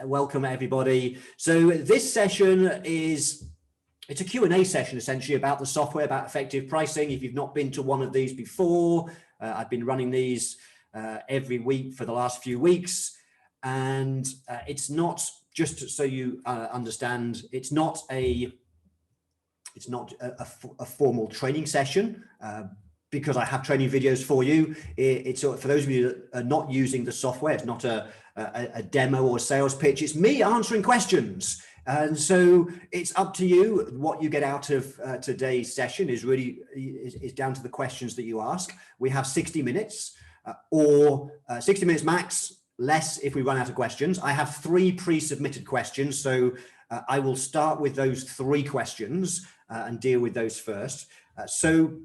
Welcome everybody. So this session it's a Q&A session essentially about the software, about effective pricing. If you've not been to one of these before, I've been running these every week for the last few weeks, and it's not, just so you understand, it's not a formal training session. Because I have training videos for you. It's for those of you that are not using the software, it's not a demo or a sales pitch, it's me answering questions. And so it's up to you. What you get out of today's session is down to the questions that you ask. We have 60 minutes or 60 minutes max, less if we run out of questions. I have 3 pre-submitted questions. So I will start with those 3 questions and deal with those first. So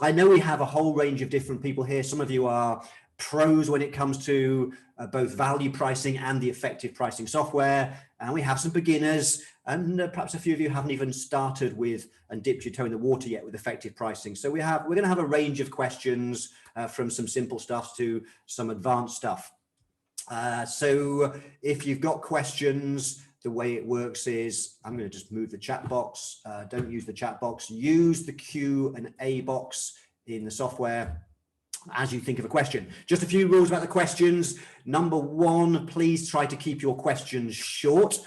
I know we have a whole range of different people here. Some of you are pros when it comes to both value pricing and the effective pricing software. And we have some beginners, and perhaps a few of you haven't even started with and dipped your toe in the water yet with effective pricing. So we're going to have a range of questions from some simple stuff to some advanced stuff. So if you've got questions, the way it works is I'm going to just move the chat box. Don't use the chat box. Use the Q&A box in the software as you think of a question. Just a few rules about the questions. Number 1, please try to keep your questions short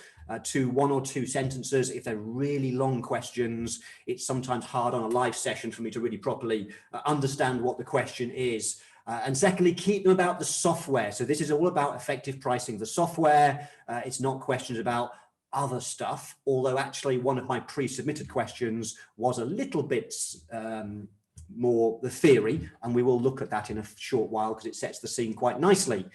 to 1 or 2 sentences. If they're really long questions, it's sometimes hard on a live session for me to really properly understand what the question is. And secondly, keep them about the software. So this is all about effective pricing, the software. It's not questions about other stuff, although actually one of my pre-submitted questions was a little bit more the theory, and we will look at that in a short while because it sets the scene quite nicely.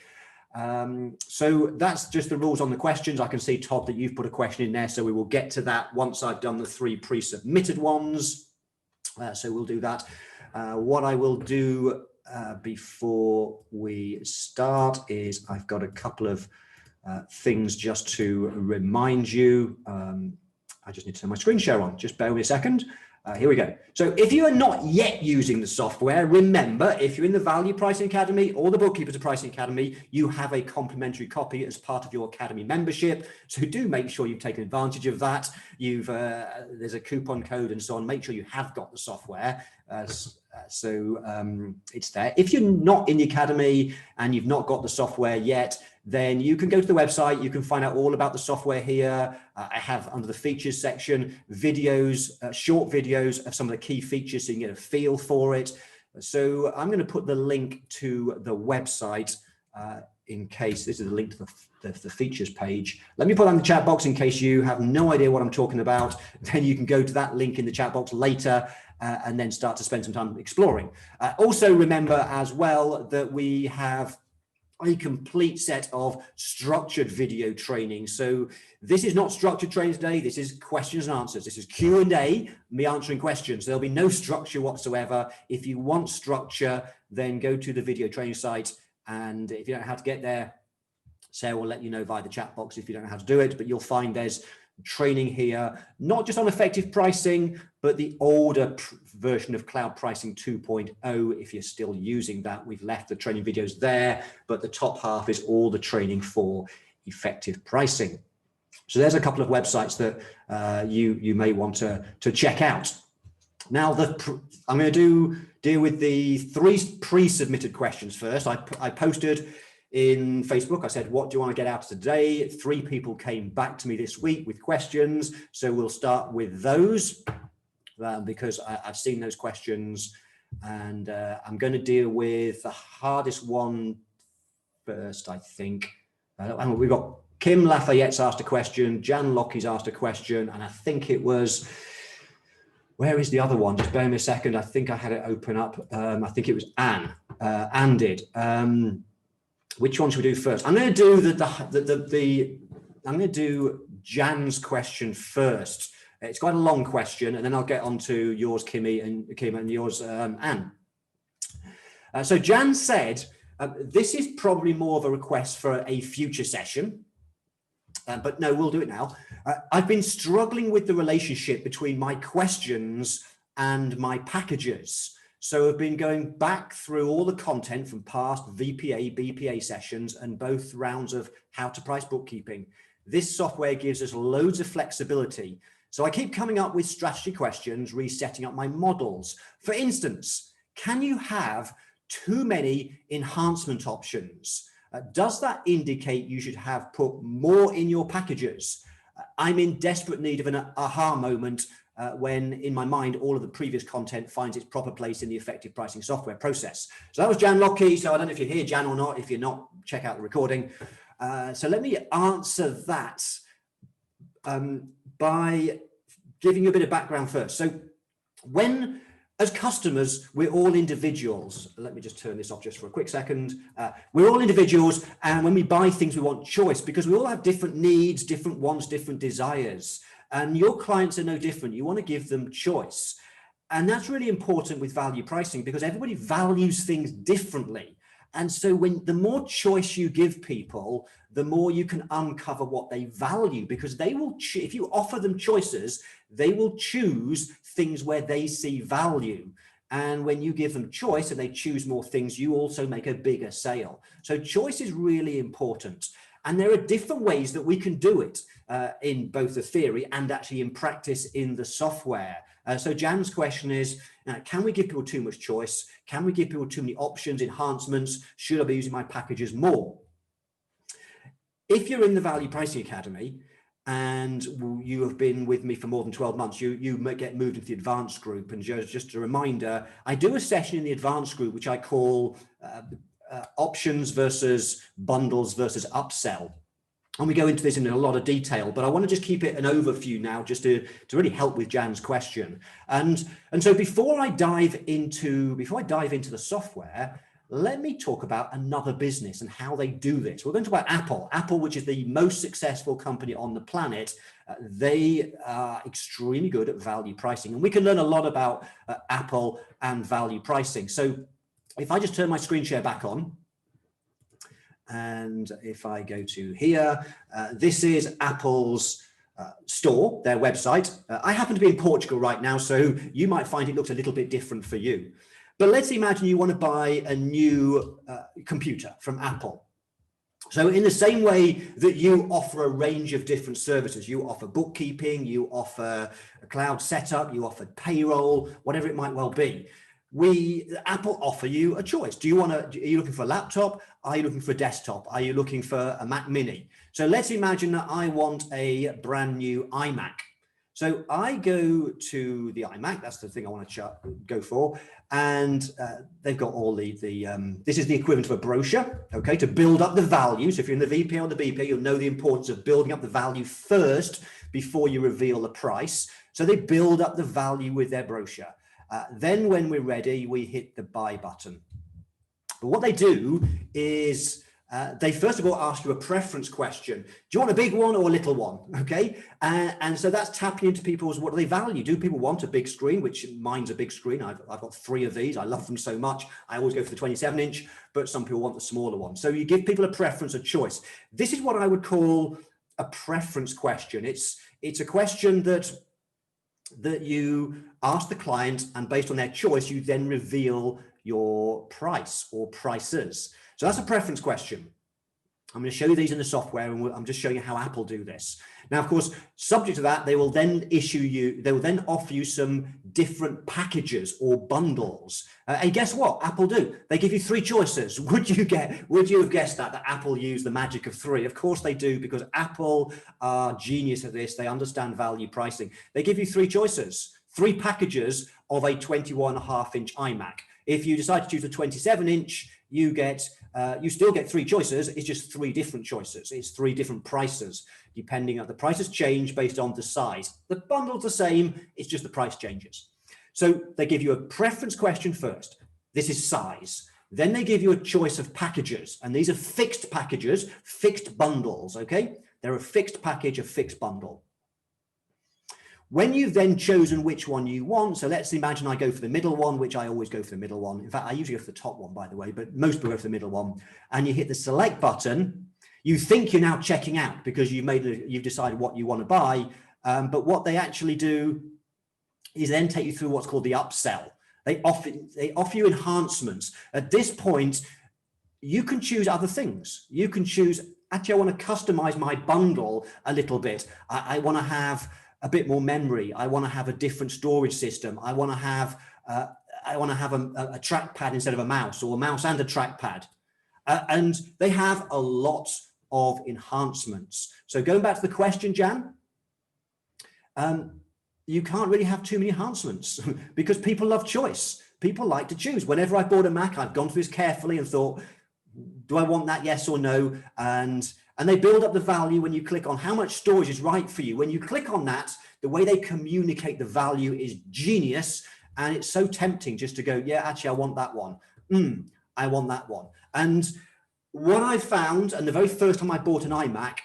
So that's just the rules on the questions. I can see, Todd, that you've put a question in there, so we will get to that once I've done the 3 pre-submitted ones. So we'll do that. What I will do before we start is I've got a couple of things just to remind you. I just need to turn my screen share on. Just bear with me a second. Here we go. So if you are not yet using the software, remember, if you're in the Value Pricing Academy or the Bookkeepers Pricing Academy, you have a complimentary copy as part of your Academy membership. So do make sure you've taken advantage of that. There's a coupon code and so on. Make sure you have got the software. So it's there. If you're not in the Academy and you've not got the software yet, then you can go to the website. You can find out all about the software here. I have under the features section, videos, short videos of some of the key features so you can get a feel for it. So I'm going to put the link to the website in case this is the link to the features page. Let me put that in the chat box in case you have no idea what I'm talking about. Then you can go to that link in the chat box later and then start to spend some time exploring. Also remember as well that we have a complete set of structured video training. So this is not structured training today. This is questions and answers. This is Q&A, me answering questions. There'll be no structure whatsoever. If you want structure, then go to the video training site. And if you don't know how to get there, Sarah will let you know via the chat box if you don't know how to do it. But you'll find there's training here, not just on effective pricing, but the older version of Cloud Pricing 2.0. If you're still using that, we've left the training videos there, but the top half is all the training for effective pricing. So there's a couple of websites that you may want to check out. Now, I'm going to deal with the 3 pre-submitted questions first. I posted in Facebook, I said, what do you want to get out of today? 3 people came back to me this week with questions. So we'll start with those because I've seen those questions, and I'm going to deal with the hardest one first, I think. We've got Kim Lafayette's asked a question, Jan Lockie's asked a question, and I think it was, where is the other one? Just bear with me a second. I think I had it open up. I think it was Anne. Anne did. Which one should we do first? I'm going to do I'm going to do Jan's question first. It's quite a long question, and then I'll get on to yours, Kim, and yours, Anne. So Jan said, this is probably more of a request for a future session, but no, we'll do it now. I've been struggling with the relationship between my questions and my packages. So I've been going back through all the content from past VPA, BPA sessions and both rounds of how to price bookkeeping. This software gives us loads of flexibility. So I keep coming up with strategy questions, resetting up my models. For instance, can you have too many enhancement options? Does that indicate you should have put more in your packages? I'm in desperate need of an aha moment when in my mind, all of the previous content finds its proper place in the effective pricing software process. So that was Jan Lockie. So I don't know if you're here, Jan, or not. If you're not, check out the recording. So let me answer that by giving you a bit of background first. So as customers, we're all individuals. Let me just turn this off just for a quick second. We're all individuals, and when we buy things, we want choice because we all have different needs, different wants, different desires. And your clients are no different. You want to give them choice. And that's really important with value pricing because everybody values things differently. And so the more choice you give people, the more you can uncover what they value because they will, if you offer them choices, they will choose things where they see value. And when you give them choice and they choose more things, you also make a bigger sale. So choice is really important. And there are different ways that we can do it in both the theory and actually in practice in the software. So Jan's question is, can we give people too much choice? Can we give people too many options, enhancements? Should I be using my packages more? If you're in the Value Pricing Academy and you have been with me for more than 12 months, you might get moved into the advanced group. And just a reminder, I do a session in the advanced group, which I call options versus bundles versus upsell. And we go into this in a lot of detail, but I want to just keep it an overview now just to really help with Jan's question. And so before I dive into the software, let me talk about another business and how they do this. We're going to talk about Apple. Apple, which is the most successful company on the planet. They are extremely good at value pricing. And we can learn a lot about Apple and value pricing. So if I just turn my screen share back on, and if I go to here, this is Apple's store, their website. I happen to be in Portugal right now, so you might find it looks a little bit different for you. But let's imagine you want to buy a new computer from Apple. So in the same way that you offer a range of different services, you offer bookkeeping, you offer a cloud setup, you offer payroll, whatever it might well be. Apple offer you a choice. Are you looking for a laptop? Are you looking for a desktop? Are you looking for a Mac Mini? So let's imagine that I want a brand new iMac. So I go to the iMac, that's the thing I want to go for. And they've got all this is the equivalent of a brochure, okay, to build up the value. So if you're in the VP or the BP, you'll know the importance of building up the value first before you reveal the price. So they build up the value with their brochure. Then when we're ready, we hit the buy button. But what they do is they first of all ask you a preference question. Do you want a big one or a little one? Okay. And so that's tapping into people's, what do they value? Do people want a big screen, which mine's a big screen. I've got 3 of these. I love them so much. I always go for the 27-inch, but some people want the smaller one. So you give people a preference, a choice. This is what I would call a preference question. It's a question that you ask the client, and based on their choice, you then reveal your price or prices. So that's a preference question. I'm going to show you these in the software, and I'm just showing you how Apple do this. Now, of course, subject to that, they will then offer you some different packages or bundles. And guess what Apple do? They give you 3 choices. Would you have guessed that Apple use the magic of 3? Of course they do, because Apple are genius at this. They understand value pricing. They give you 3 choices, 3 packages of a 21.5-inch iMac. If you decide to choose a 27-inch, you still get 3 choices. It's just 3 different choices. It's 3 different prices, depending on the prices change based on the size. The bundle's the same. It's just the price changes. So they give you a preference question first. This is size. Then they give you a choice of packages, and these are fixed packages, fixed bundles. Okay, they're a fixed package, a fixed bundle. When you've then chosen which one you want, so let's imagine I go for the middle one, which I always go for the middle one. In fact, I usually go for the top one, by the way, but most people go for the middle one. And you hit the select button, you think you're now checking out because you've decided what you want to buy. But what they actually do is then take you through what's called the upsell. They offer you enhancements. At this point, you can choose other things. You can choose, actually, I want to customize my bundle a little bit. I want to have a bit more memory. I want to have a different storage system. I want to have a trackpad instead of a mouse, or a mouse and a trackpad. And they have a lot of enhancements. So going back to the question, Jan, you can't really have too many enhancements because people love choice. People like to choose. Whenever I bought a Mac, I've gone through this carefully and thought, do I want that, yes or no? And they build up the value when you click on how much storage is right for you. When you click on that, the way they communicate the value is genius. And it's so tempting just to go, yeah, actually, I want that one. I want that one. And what I found, and the very first time I bought an iMac,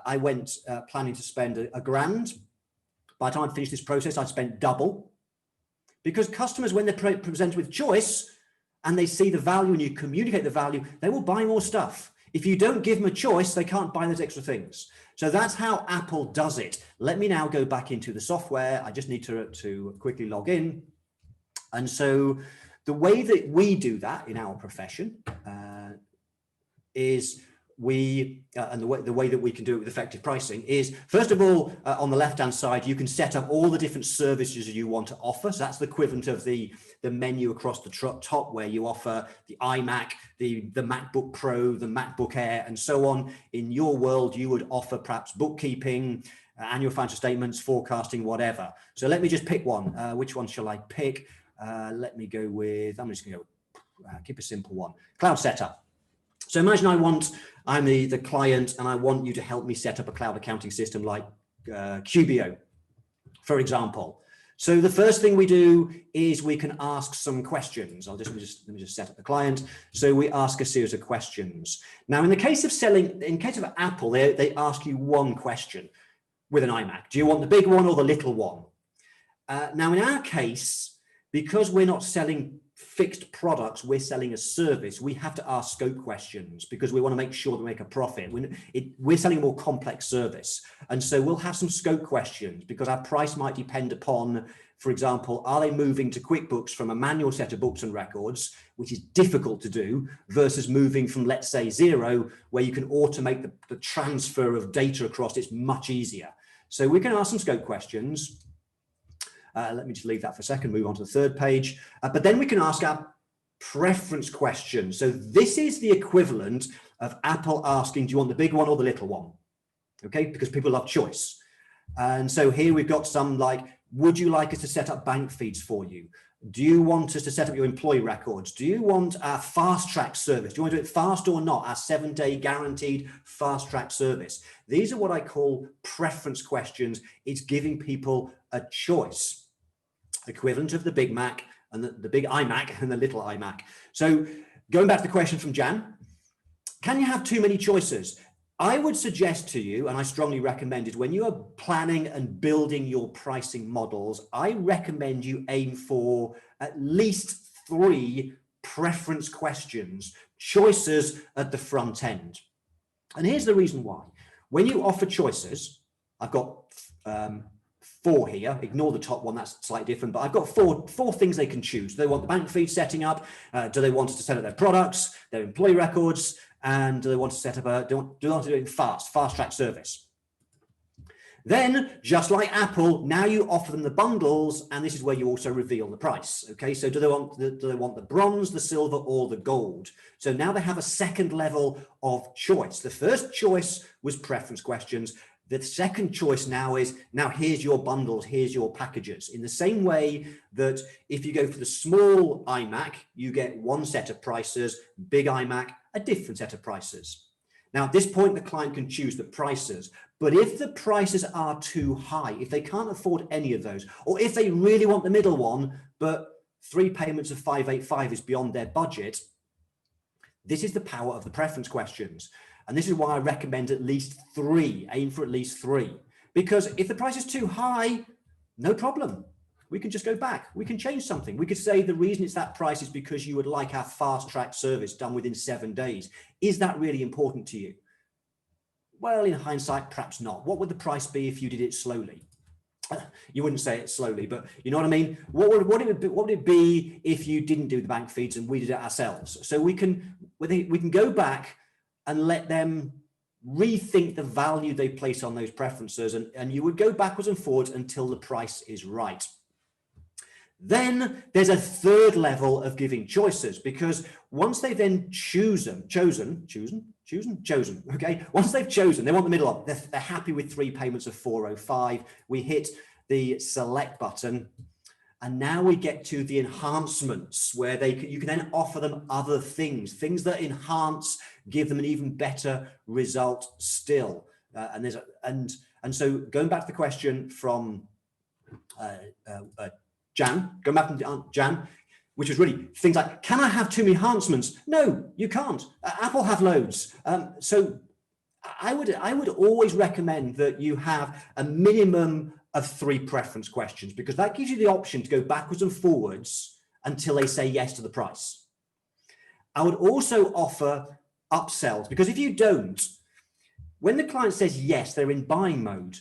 I went planning to spend a grand. By the time I finished this process, I'd spent double, because customers, when they're presented with choice and they see the value and you communicate the value, they will buy more stuff. If you don't give them a choice, they can't buy those extra things. So that's how Apple does it. Let me now go back into the software. I just need to quickly log in. And so the way that we do that in our profession is and the way that we can do it with effective pricing is, first of all, on the left-hand side, you can set up all the different services you want to offer. So that's the equivalent of the menu across the top, where you offer the iMac, the MacBook Pro, the MacBook Air, and so on. In your world, you would offer perhaps bookkeeping, annual financial statements, forecasting, whatever. So let me just pick one. Which one shall I pick? Let me go with, I'm just going to go, keep a simple one. Cloud setup. So imagine I'm the client and I want you to help me set up a cloud accounting system like QBO, for example. So the first thing we do is we can ask some questions. Let me just set up the client. So we ask a series of questions. Now, in the case of Apple, they ask you one question with an iMac. Do you want the big one or the little one? Now, in our case, because we're not selling fixed products, we're selling a service, we have to ask scope questions because we want to make sure that we make a profit. We're selling a more complex service. And so we'll have some scope questions because our price might depend upon, for example, are they moving to QuickBooks from a manual set of books and records, which is difficult to do, versus moving from, let's say, Xero, where you can automate the transfer of data across. It's much easier. So we can ask some scope questions. Let me just leave that for a second, move on to the third page. But then we can ask our preference question. So this is the equivalent of Apple asking, do you want the big one or the little one? Okay, because people love choice. And so here we've got some like, would you like us to set up bank feeds for you? Do you want us to set up your employee records? Do you want our fast track service? Do you want to do it fast or not? Our 7-day guaranteed fast track service. These are what I call preference questions. It's giving people a choice. Equivalent of the Big Mac and the big iMac and the little iMac. So going back to the question from Jan, can you have too many choices? I would suggest to you, and I strongly recommend it, when you are planning and building your pricing models, I recommend you aim for at least 3 preference questions, choices at the front end. And here's the reason why. When you offer choices, I've got 4 here, ignore the top one, that's slightly different, but I've got four things they can choose. Do they want the bank feed setting up? Do they want us to set up their products, their employee records? And do they want to set up do they want to do it fast track service? Then, just like Apple, now you offer them the bundles, and this is where you also reveal the price. Okay, so do they want the bronze, the silver, or the gold? So now they have a second level of choice. The first choice was preference questions. The second choice now is, now here's your bundles, here's your packages. In the same way that if you go for the small iMac, you get one set of prices, big iMac, a different set of prices. Now, at this point, the client can choose the prices, but if the prices are too high, if they can't afford any of those, or if they really want the middle one, but 3 payments of $585 is beyond their budget, this is the power of the preference questions. And this is why I recommend at least 3, aim for at least 3. Because if the price is too high, no problem. We can just go back. We can change something. We could say the reason it's that price is because you would like our fast track service done within 7 days. Is that really important to you? Well, in hindsight, perhaps not. What would the price be if you did it slowly? you wouldn't say it slowly, but you know what I mean? What would it be if you didn't do the bank feeds and we did it ourselves? So we can go back and let them rethink the value they place on those preferences, and you would go backwards and forwards until the price is right. Then there's a third level of giving choices, because once they've then chosen, okay, once they've chosen, they want the middle of, they're happy with 3 payments of 405, we hit the select button, and now we get to the enhancements, where you can then offer them other things that enhance, give them an even better result still. And so going back to the question from Jan, going back to Jan, which is really things like, can I have 2 enhancements? No, you can't. Apple have loads. So I would always recommend that you have a minimum of 3 preference questions, because that gives you the option to go backwards and forwards until they say yes to the price. I would also offer upsells, because if you don't, when the client says yes, they're in buying mode,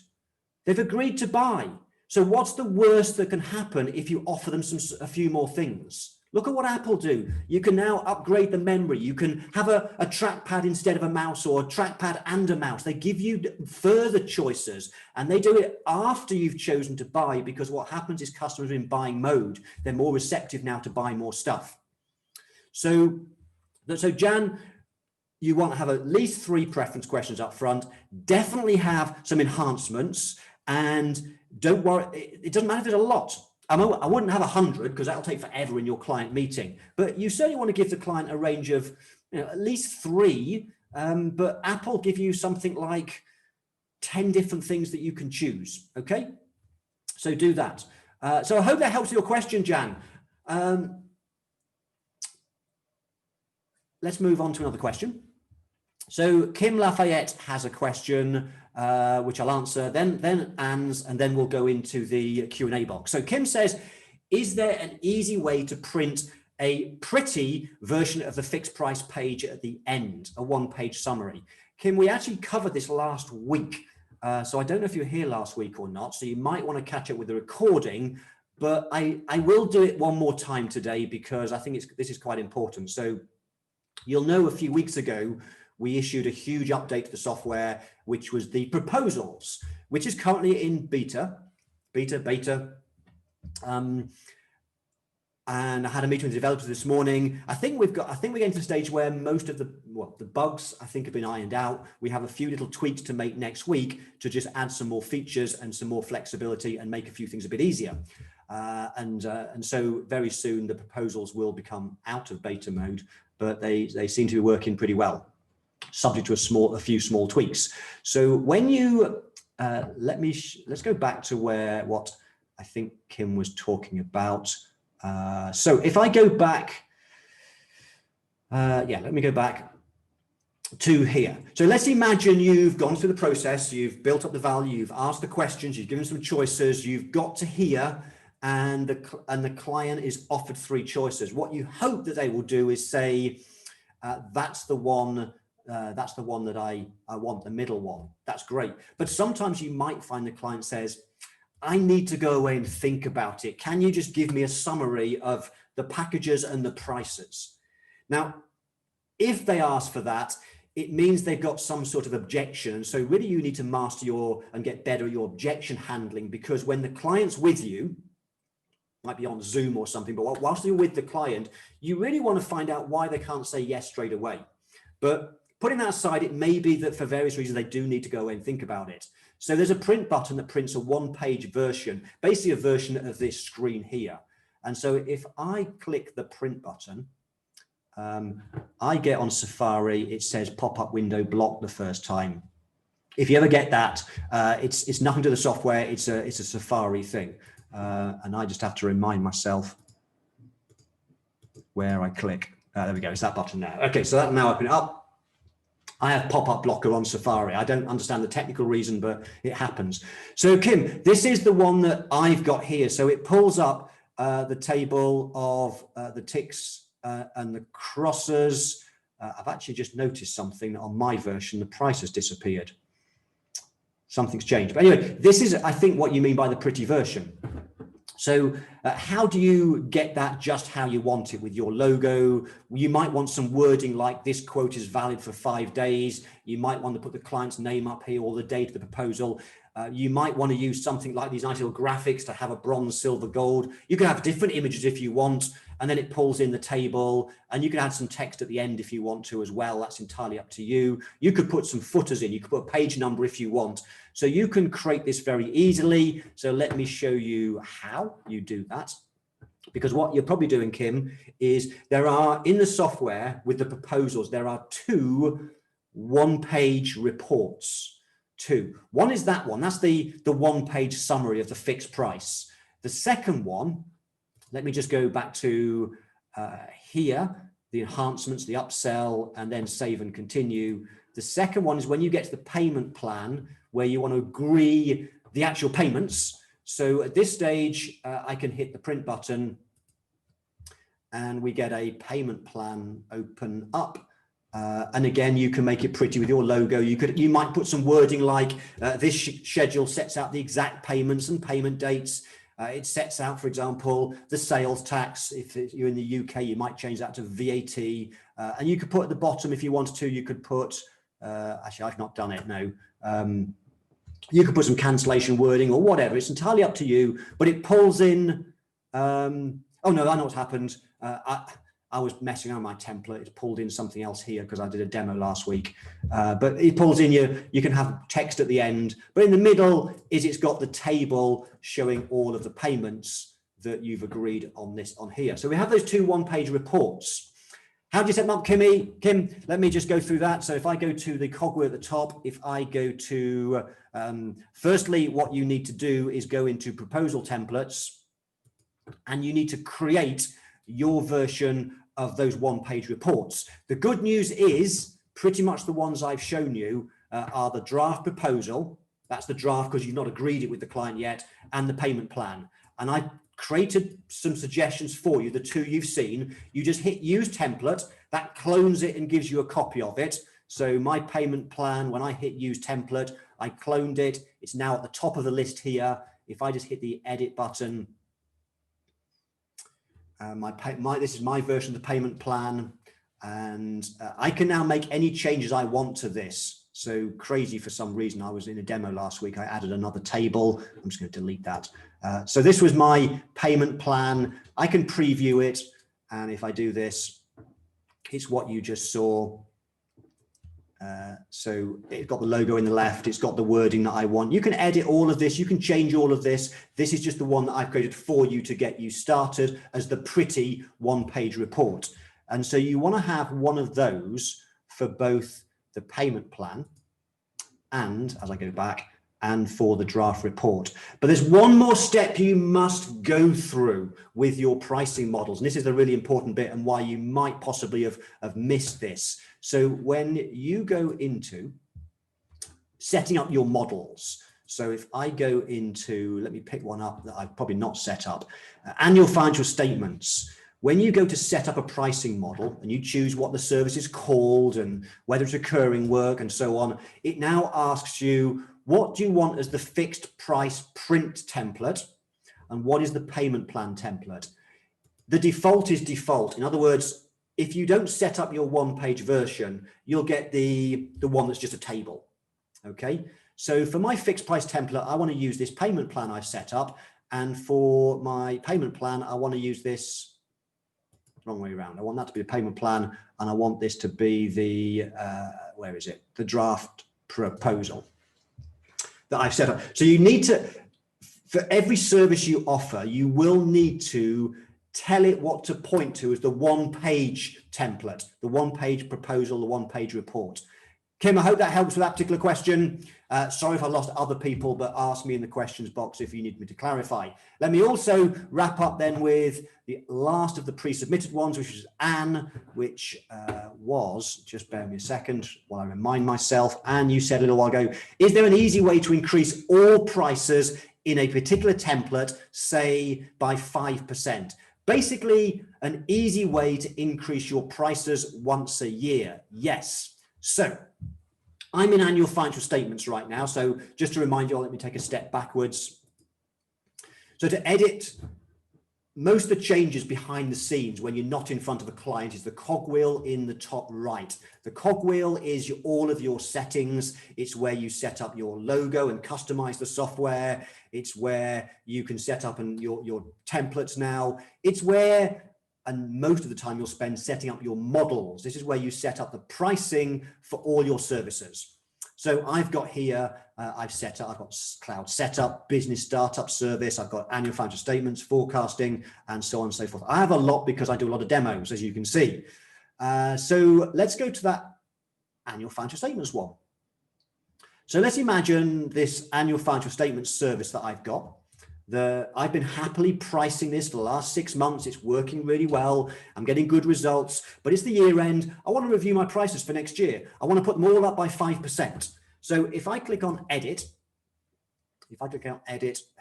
they've agreed to buy. So what's the worst that can happen if you offer them a few more things? Look at what Apple do. You can now upgrade the memory. You can have a trackpad instead of a mouse, or a trackpad and a mouse. They give you further choices, and they do it after you've chosen to buy, because what happens is customers are in buying mode. They're more receptive now to buy more stuff. So Jan, you want to have at least 3 preference questions up front. Definitely have some enhancements, and don't worry, it doesn't matter if there's a lot. I wouldn't have 100, because that'll take forever in your client meeting, but you certainly want to give the client a range of, at least 3, but Apple give you something like 10 different things that you can choose, okay? So do that. So I hope that helps your question, Jan. Let's move on to another question. So Kim Lafayette has a question, which I'll answer, then Anne's, and then we'll go into the Q&A box. So Kim says, is there an easy way to print a pretty version of the fixed price page at the end, a 1-page summary? Kim, we actually covered this last week. So I don't know if you were here last week or not, so you might want to catch up with the recording, but I will do it one more time today, because I think this is quite important. So you'll know a few weeks ago, we issued a huge update to the software, which was the proposals, which is currently in beta. And I had a meeting with developers this morning. I think we're getting to the stage where most of the bugs, I think, have been ironed out. We have a few little tweaks to make next week to just add some more features and some more flexibility and make a few things a bit easier. And so very soon the proposals will become out of beta mode, but they seem to be working pretty well, subject to a few small tweaks. So when you let's go back to what I think Kim was talking about. So if I go back, let me go back to here. So let's imagine you've gone through the process, you've built up the value, you've asked the questions, you've given some choices, you've got to here, and the client is offered 3 choices. What you hope that they will do is say, that's the one that I want, the middle one. That's great. But sometimes you might find the client says, I need to go away and think about it. Can you just give me a summary of the packages and the prices? Now, if they ask for that, it means they've got some sort of objection. And so really you need to master and get better at your objection handling, because when the client's with you, might be on Zoom or something, but whilst you're with the client, you really want to find out why they can't say yes straight away. But putting that aside, it may be that for various reasons, they do need to go away and think about it. So there's a print button that prints a 1-page version, basically a version of this screen here. And so if I click the print button, I get on Safari, it says pop-up window blocked the first time. If you ever get that, it's nothing to the software, it's a Safari thing. And I just have to remind myself where I click. There we go, it's that button now. Okay, so that now open it up. I have pop-up blocker on Safari. I don't understand the technical reason, but it happens. So Kim, this is the one that I've got here. So it pulls up the table of the ticks and the crosses. I've actually just noticed something on my version, the price has disappeared. something's changed. But anyway, this is, I think, what you mean by the pretty version. So how do you get that just how you want it with your logo? You might want some wording like this quote is valid for 5 days. You might want to put the client's name up here or the date of the proposal. You might want to use something like these nice little graphics to have a bronze, silver, gold. You can have different images if you want, and then it pulls in the table, and you can add some text at the end if you want to as well. That's entirely up to you. You could put some footers in. You could put a page number if you want. So you can create this very easily. So let me show you how you do that. Because what you're probably doing, Kim, is there are in the software with the proposals, there are 2 one-page reports. 2. One is that one. That's the one-page summary of the fixed price. The second one, let me just go back to here, the enhancements, the upsell, and then save and continue. The second one is when you get to the payment plan, where you want to agree the actual payments. So at this stage, I can hit the print button and we get a payment plan open up. And again, you can make it pretty with your logo. You might put some wording like this schedule sets out the exact payments and payment dates. It sets out, for example, the sales tax. If you're in the UK, you might change that to VAT. And you could put at the bottom, if you wanted to, you could put, actually, I've not done it, no. You could put some cancellation wording or whatever. It's entirely up to you, but it pulls in, oh no, I know what's happened. I was messing around my template. It's pulled in something else here because I did a demo last week. But it pulls in you can have text at the end, but in the middle is it's got the table showing all of the payments that you've agreed on this on here. So we have those 2 one-page reports. How do you set them up, Kimmy? Kim, let me just go through that. So if I go to the cogwheel at the top, if I go to, firstly, what you need to do is go into proposal templates, and you need to create your version of those one-page reports. The good news is pretty much the ones I've shown you are the draft proposal. That's the draft because you've not agreed it with the client yet, and the payment plan. And I created some suggestions for you, the 2 you've seen. You just hit use template, that clones it and gives you a copy of it. So my payment plan, when I hit use template, I cloned it. It's now at the top of the list here. If I just hit the edit button, this is my version of the payment plan, and I can now make any changes I want to this. So crazy, for some reason, I was in a demo last week, I added another table. I'm just going to delete that. So this was my payment plan. I can preview it, and if I do this, it's what you just saw. So it's got the logo in the left, it's got the wording that I want. You can edit all of this, you can change all of this. This is just the one that I've created for you to get you started as the pretty one-page report. And so you want to have one of those for both the payment plan and, as I go back, and for the draft report. But there's one more step you must go through with your pricing models. And this is the really important bit and why you might possibly have missed this. So when you go into setting up your models, so if I go into, let me pick one up that I've probably not set up, annual financial statements. When you go to set up a pricing model and you choose what the service is called and whether it's recurring work and so on, it now asks you, what do you want as the fixed price print template? And what is the payment plan template? The default is default. In other words, if you don't set up your one-page version, you'll get the one that's just a table. Okay. So for my fixed price template, I want to use this payment plan I've set up. And for my payment plan, I want to use this wrong way around. I want that to be the payment plan. And I want this to be the, where is it? The draft proposal that I've set up. So you need to, for every service you offer, you will need to tell it what to point to as the one-page template, the one-page proposal, the one-page report. Kim, I hope that helps with that particular question. Sorry if I lost other people, but ask me in the questions box if you need me to clarify. Let me also wrap up then with the last of the pre-submitted ones, which is Anne, which was, just bear with me a second while I remind myself, Anne, you said a little while ago, is there an easy way to increase all prices in a particular template, say by 5%? Basically, an easy way to increase your prices once a year. Yes. So I'm in annual financial statements right now. So just to remind you all, let me take a step backwards. So to edit, most of the changes behind the scenes when you're not in front of a client is the cogwheel in the top right. The cogwheel is all of your settings. It's where you set up your logo and customize the software. It's where you can set up your templates now. It's where, and most of the time you'll spend setting up your models. This is where you set up the pricing for all your services. So I've got here, I've got cloud setup, business startup service, I've got annual financial statements, forecasting, and so on and so forth. I have a lot because I do a lot of demos, as you can see. So let's go to that annual financial statements one. So let's imagine this annual financial statements service that I've got. I've been happily pricing this for the last 6 months. It's working really well. I'm getting good results, but it's the year end. I want to review my prices for next year. I want to put them all up by 5%. So if I click on edit,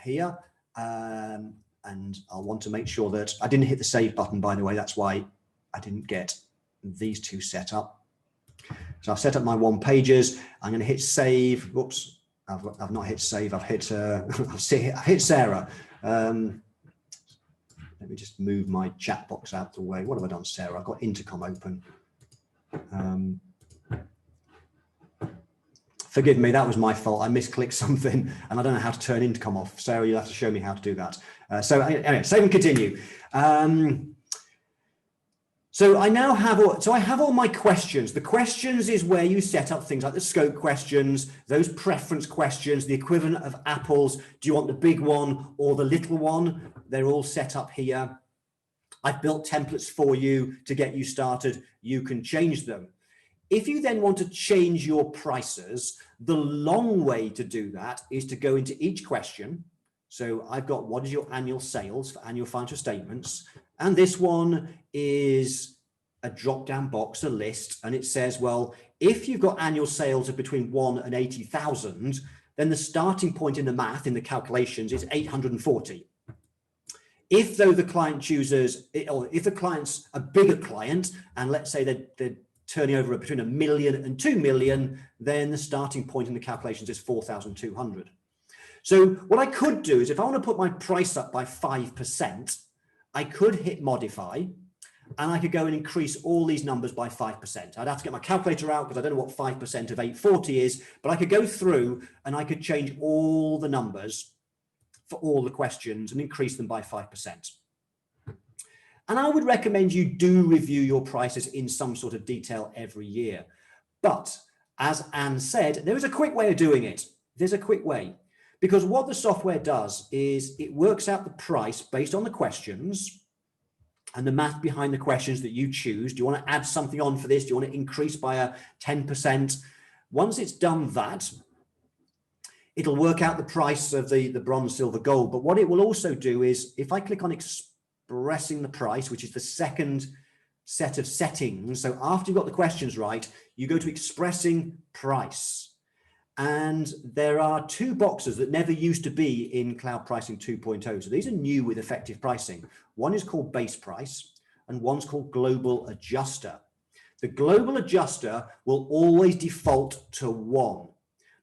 here, and I'll want to make sure that I didn't hit the save button, by the way. That's why I didn't get these two set up. So I've set up my one pages. I'm going to hit save. Whoops. I've not hit save. I've hit I've hit Sarah. Let me just move my chat box out the way. What have I done, Sarah? I've got intercom open. Forgive me, that was my fault. I misclicked something and I don't know how to turn intercom off. Sarah, you'll have to show me how to do that. So anyway, save and continue. So I now have all my questions. The questions is where you set up things like the scope questions, those preference questions, the equivalent of apples. Do you want the big one or the little one? They're all set up here. I've built templates for you to get you started. You can change them. If you then want to change your prices, the long way to do that is to go into each question. So I've got, what is your annual sales for annual financial statements? And this one is a drop-down box, a list, and it says, well, if you've got annual sales of between 1 and 80,000, then the starting point in the math, in the calculations, is 840. If though the client chooses, or if the client's a bigger client, and let's say they're turning over between 1 million and 2 million, then the starting point in the calculations is 4,200. So what I could do is, if I want to put my price up by 5%, I could hit modify, and I could go and increase all these numbers by 5%. I'd have to get my calculator out because I don't know what 5% of 840 is, but I could go through and I could change all the numbers for all the questions and increase them by 5%. And I would recommend you do review your prices in some sort of detail every year. But as Anne said, there is a quick way of doing it. There's a quick way. Because what the software does is it works out the price based on the questions and the math behind the questions that you choose. Do you want to add something on for this? Do you want to increase by a 10%? Once it's done that, it'll work out the price of the bronze, silver, gold. But what it will also do is, if I click on expressing the price, which is the second set of settings. So after you've got the questions right, you go to expressing price. And there are two boxes that never used to be in Cloud Pricing 2.0. So these are new with effective pricing. One is called base price and one's called global adjuster. The global adjuster will always default to 1,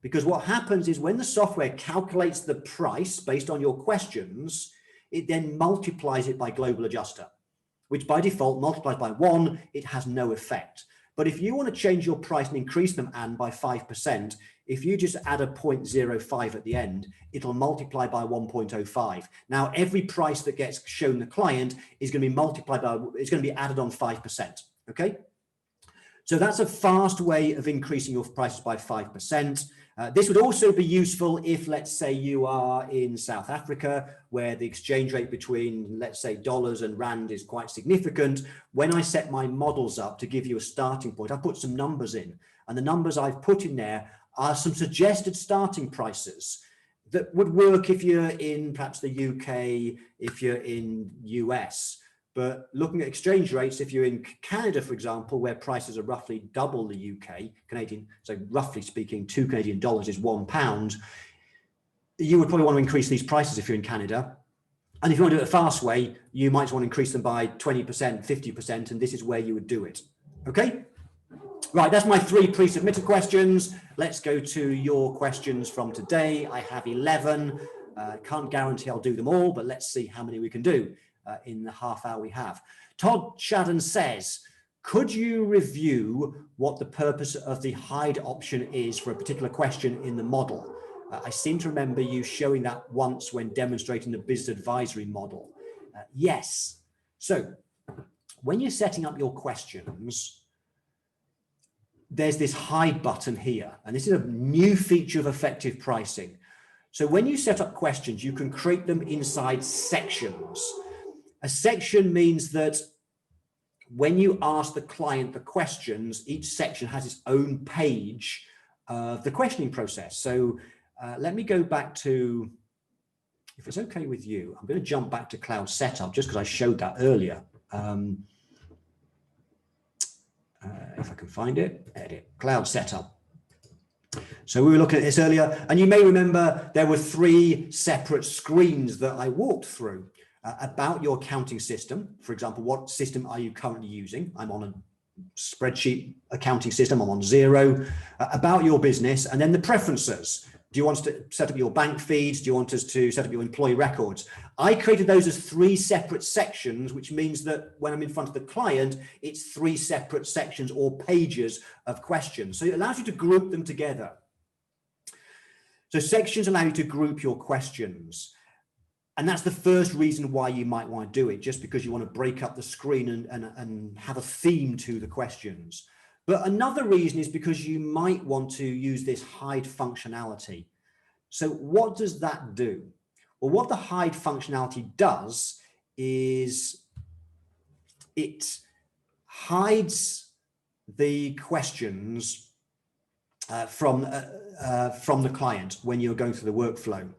because what happens is when the software calculates the price based on your questions, it then multiplies it by global adjuster, which by default multiplies by 1. It has no effect. But if you want to change your price and increase them, and by 5%, if you just add a 0.05 at the end, it'll multiply by 1.05. Now, every price that gets shown the client is going to be multiplied by, it's going to be added on 5%. Okay. So that's a fast way of increasing your prices by 5%. This would also be useful if, let's say, you are in South Africa, where the exchange rate between, let's say, dollars and rand is quite significant. When I set my models up to give you a starting point, I put some numbers in, and the numbers I've put in there are some suggested starting prices that would work if you're in perhaps the UK, if you're in US. But looking at exchange rates, if you're in Canada, for example, where prices are roughly double the UK, Canadian, so roughly speaking, $2 Canadian is £1, you would probably want to increase these prices if you're in Canada. And if you want to do it a fast way, you might want to increase them by 20%, 50%, and this is where you would do it. Okay? Right, that's my 3 pre-submitted questions. Let's go to your questions from today. I have 11. Can't guarantee I'll do them all, but let's see how many we can do in the half hour we have. Todd Shadden says, could you review what the purpose of the hide option is for a particular question in the model? I seem to remember you showing that once when demonstrating the business advisory model. Yes. So when you're setting up your questions, there's this hide button here, and this is a new feature of effective pricing. So when you set up questions, you can create them inside sections. A section means that when you ask the client the questions, each section has its own page of the questioning process. So let me go back to, if it's okay with you, I'm going to jump back to Cloud Setup just because I showed that earlier. If I can find it, edit, Cloud Setup. So we were looking at this earlier, and you may remember there were 3 separate screens that I walked through about your accounting system. For example, what system are you currently using? I'm on a spreadsheet accounting system, I'm on Xero. About your business, and then the preferences. Do you want us to set up your bank feeds? Do you want us to set up your employee records? I created those as 3 separate sections, which means that when I'm in front of the client, it's 3 separate sections or pages of questions. So it allows you to group them together. So sections allow you to group your questions. And that's the first reason why you might want to do it, just because you want to break up the screen and have a theme to the questions. But another reason is because you might want to use this hide functionality. So what does that do? Well, what the hide functionality does is it hides the questions from the client when you're going through the workflow.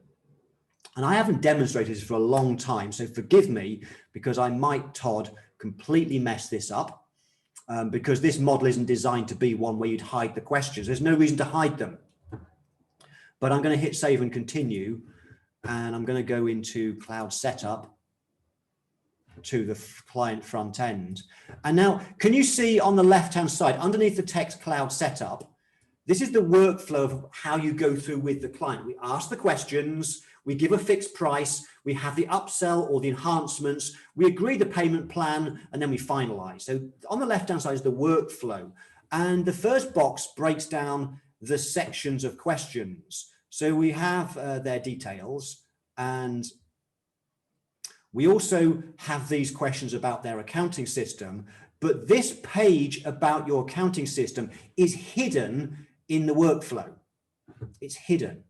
And I haven't demonstrated this for a long time, so forgive me, because I might, Todd, completely mess this up. Because this model isn't designed to be one where you'd hide the questions. There's no reason to hide them. But I'm going to hit save and continue, and I'm going to go into Cloud Setup to the client front end. And now, can you see on the left-hand side, underneath the text Cloud Setup, this is the workflow of how you go through with the client. We ask the questions, we give a fixed price, we have the upsell or the enhancements, we agree the payment plan, and then we finalize. So on the left-hand side is the workflow. And the first box breaks down the sections of questions. So we have their details, and we also have these questions about their accounting system, but this page about your accounting system is hidden in the workflow. It's hidden.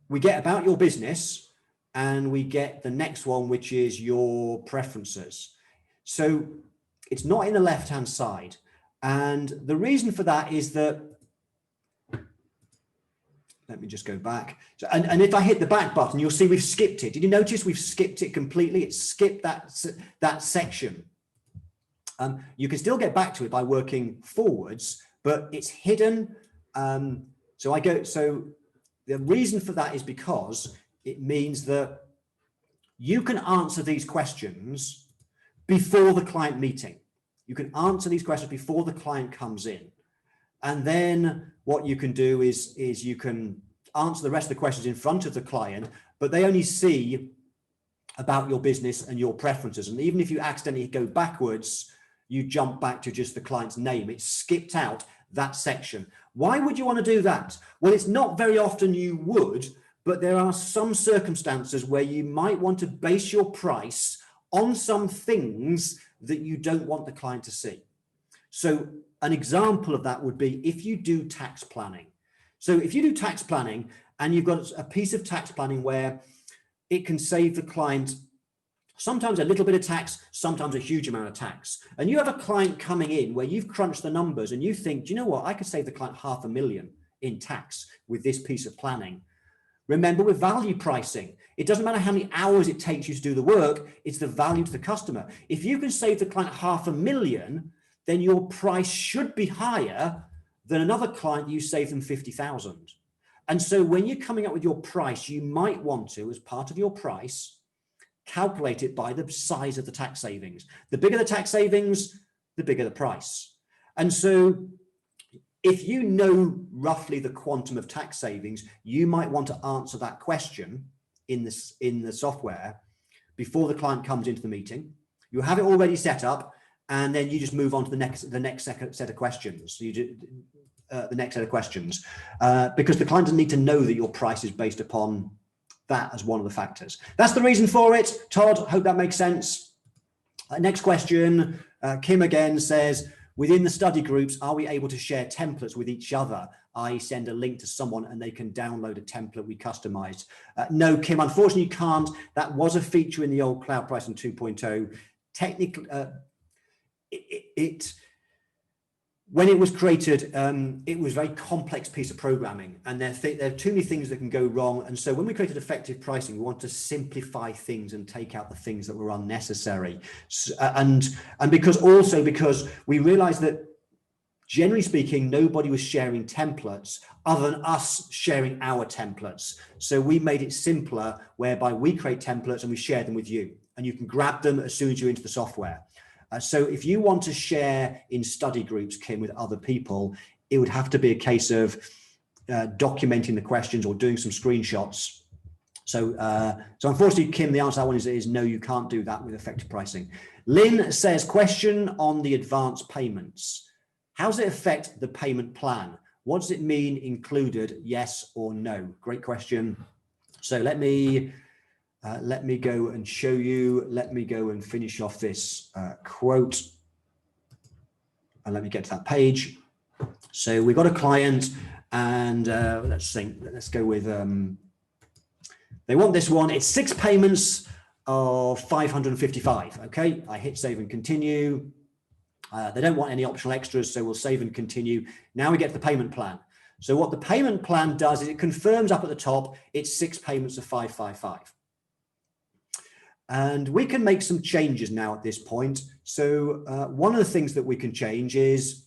We get about your business, and we get the next one, which is your preferences. So it's not in the left-hand side. And the reason for that is that, let me just go back. So, and if I hit the back button, you'll see we've skipped it. Did you notice we've skipped it completely? It's skipped that section. You can still get back to it by working forwards, but it's hidden. So the reason for that is because it means that you can answer these questions before the client meeting. You can answer these questions before the client comes in. And then what you can do is you can answer the rest of the questions in front of the client, but they only see about your business and your preferences. And even if you accidentally go backwards, you jump back to just the client's name. It's skipped out that section. Why would you want to do that? Well, it's not very often you would, but there are some circumstances where you might want to base your price on some things that you don't want the client to see. So an example of that would be if you do tax planning. So if you do tax planning and you've got a piece of tax planning where it can save the client sometimes a little bit of tax, sometimes a huge amount of tax. And you have a client coming in where you've crunched the numbers and you think, do you know what? I could save the client $500,000 in tax with this piece of planning. Remember, with value pricing, it doesn't matter how many hours it takes you to do the work, it's the value to the customer. If you can save the client $500,000, then your price should be higher than another client you save them $50,000. And so when you're coming up with your price, you might want to, as part of your price, calculate it by the size of the tax savings. The bigger the tax savings, the bigger the price. And so if you know roughly the quantum of tax savings, you might want to answer that question in the software before the client comes into the meeting. You have it already set up, and then you just move on to the next set of questions. You do the next set of questions because the client doesn't need to know that your price is based upon that as one of the factors. That's the reason for it. Todd, hope that makes sense. Next question, Kim again says, within the study groups, are we able to share templates with each other? I send a link to someone and they can download a template we customized. No, Kim, unfortunately you can't. That was a feature in the old Cloud Pricing 2.0. Technically, when it was created, it was a very complex piece of programming, and there are too many things that can go wrong. And so when we created effective pricing, we want to simplify things and take out the things that were unnecessary. And because we realized that generally speaking, nobody was sharing templates other than us sharing our templates. So we made it simpler, whereby we create templates and we share them with you, and you can grab them as soon as you're into the software. So if you want to share in study groups, Kim, with other people, it would have to be a case of documenting the questions or doing some screenshots. So unfortunately, Kim, the answer to that one is no, you can't do that with effective pricing. Lynn says, question on the advance payments. How does it affect the payment plan? What does it mean included, yes or no? Great question. So let me go and show you. Let me go and finish off this quote. And let me get to that page. So we've got a client, and let's go with, they want this one. It's 6 payments of 555. Okay, I hit save and continue. They don't want any optional extras, so we'll save and continue. Now we get to the payment plan. So what the payment plan does is it confirms up at the top, it's 6 payments of 555. And we can make some changes now at this point. So one of the things that we can change is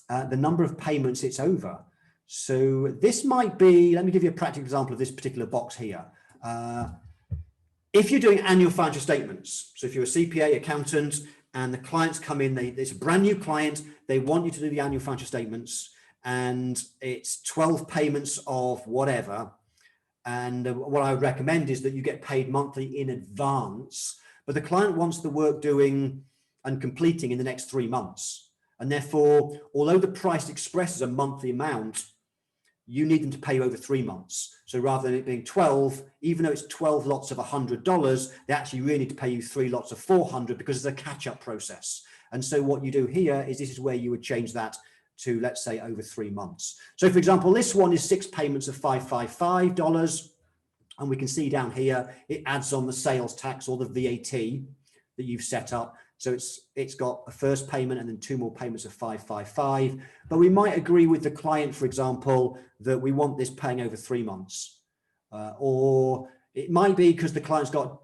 the number of payments it's over. So this might be, let me give you a practical example of this particular box here. If you're doing annual financial statements, so if you're a CPA, accountant, and the clients come in, it's a brand new client, they want you to do the annual financial statements, and it's 12 payments of whatever. And what I would recommend is that you get paid monthly in advance, but the client wants the work doing and completing in the next 3 months. And therefore, although the price expresses a monthly amount, you need them to pay you over 3 months. So rather than it being 12, even though it's 12 lots of $100, they actually really need to pay you 3 lots of 400 because it's a catch-up process. And so what you do here is this is where you would change that to, let's say, over 3 months. So for example, this one is 6 payments of $555. And we can see down here, it adds on the sales tax or the VAT that you've set up. So it's got a first payment and then 2 more payments of $555. But we might agree with the client, for example, that we want this paying over 3 months. Or it might be because the client's got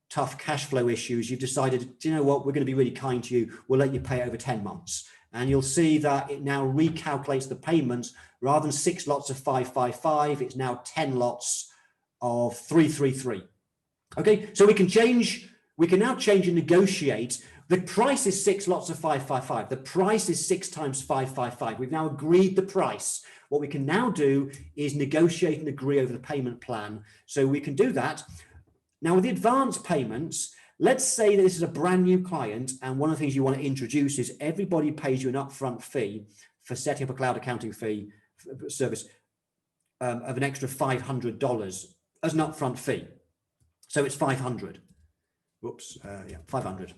tough cash flow issues. You've decided, do you know what, we're going to be really kind to you. We'll let you pay over 10 months. And you'll see that it now recalculates the payments. Rather than 6 lots of 555, it's now 10 lots of 333. Okay, so we can now change and negotiate. The price is 6 lots of 555. The price is 6 times 555. We've now agreed the price. What we can now do is negotiate and agree over the payment plan. So we can do that. Now with the advance payments, let's say that this is a brand new client, and one of the things you want to introduce is everybody pays you an upfront fee for setting up a cloud accounting fee service of an extra $500 as an upfront fee. So it's 500. Whoops, 500.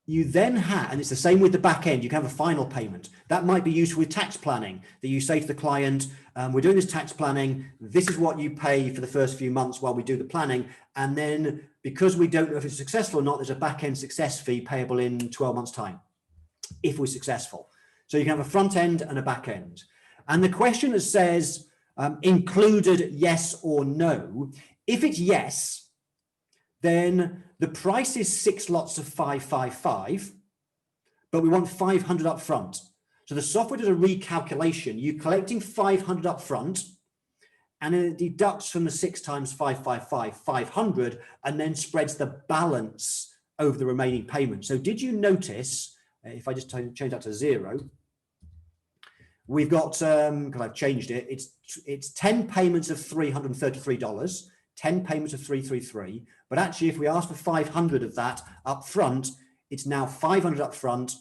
You then have, and it's the same with the back end, you can have a final payment. That might be useful with tax planning, that you say to the client, we're doing this tax planning, this is what you pay for the first few months while we do the planning. And then because we don't know if it's successful or not, there's a back end success fee payable in 12 months time, if we're successful. So you can have a front end and a back end. And the question that says included yes or no, if it's yes, then the price is 6 lots of 555, but we want 500 up front. So the software does a recalculation. You're collecting 500 up front, and then it deducts from the 6 times 555, 500, and then spreads the balance over the remaining payments. So did you notice if I just change that to 0, we've got, because I've changed it, it's 10 payments of $333, 10 payments of 333, but actually if we ask for 500 of that up front, it's now 500 up front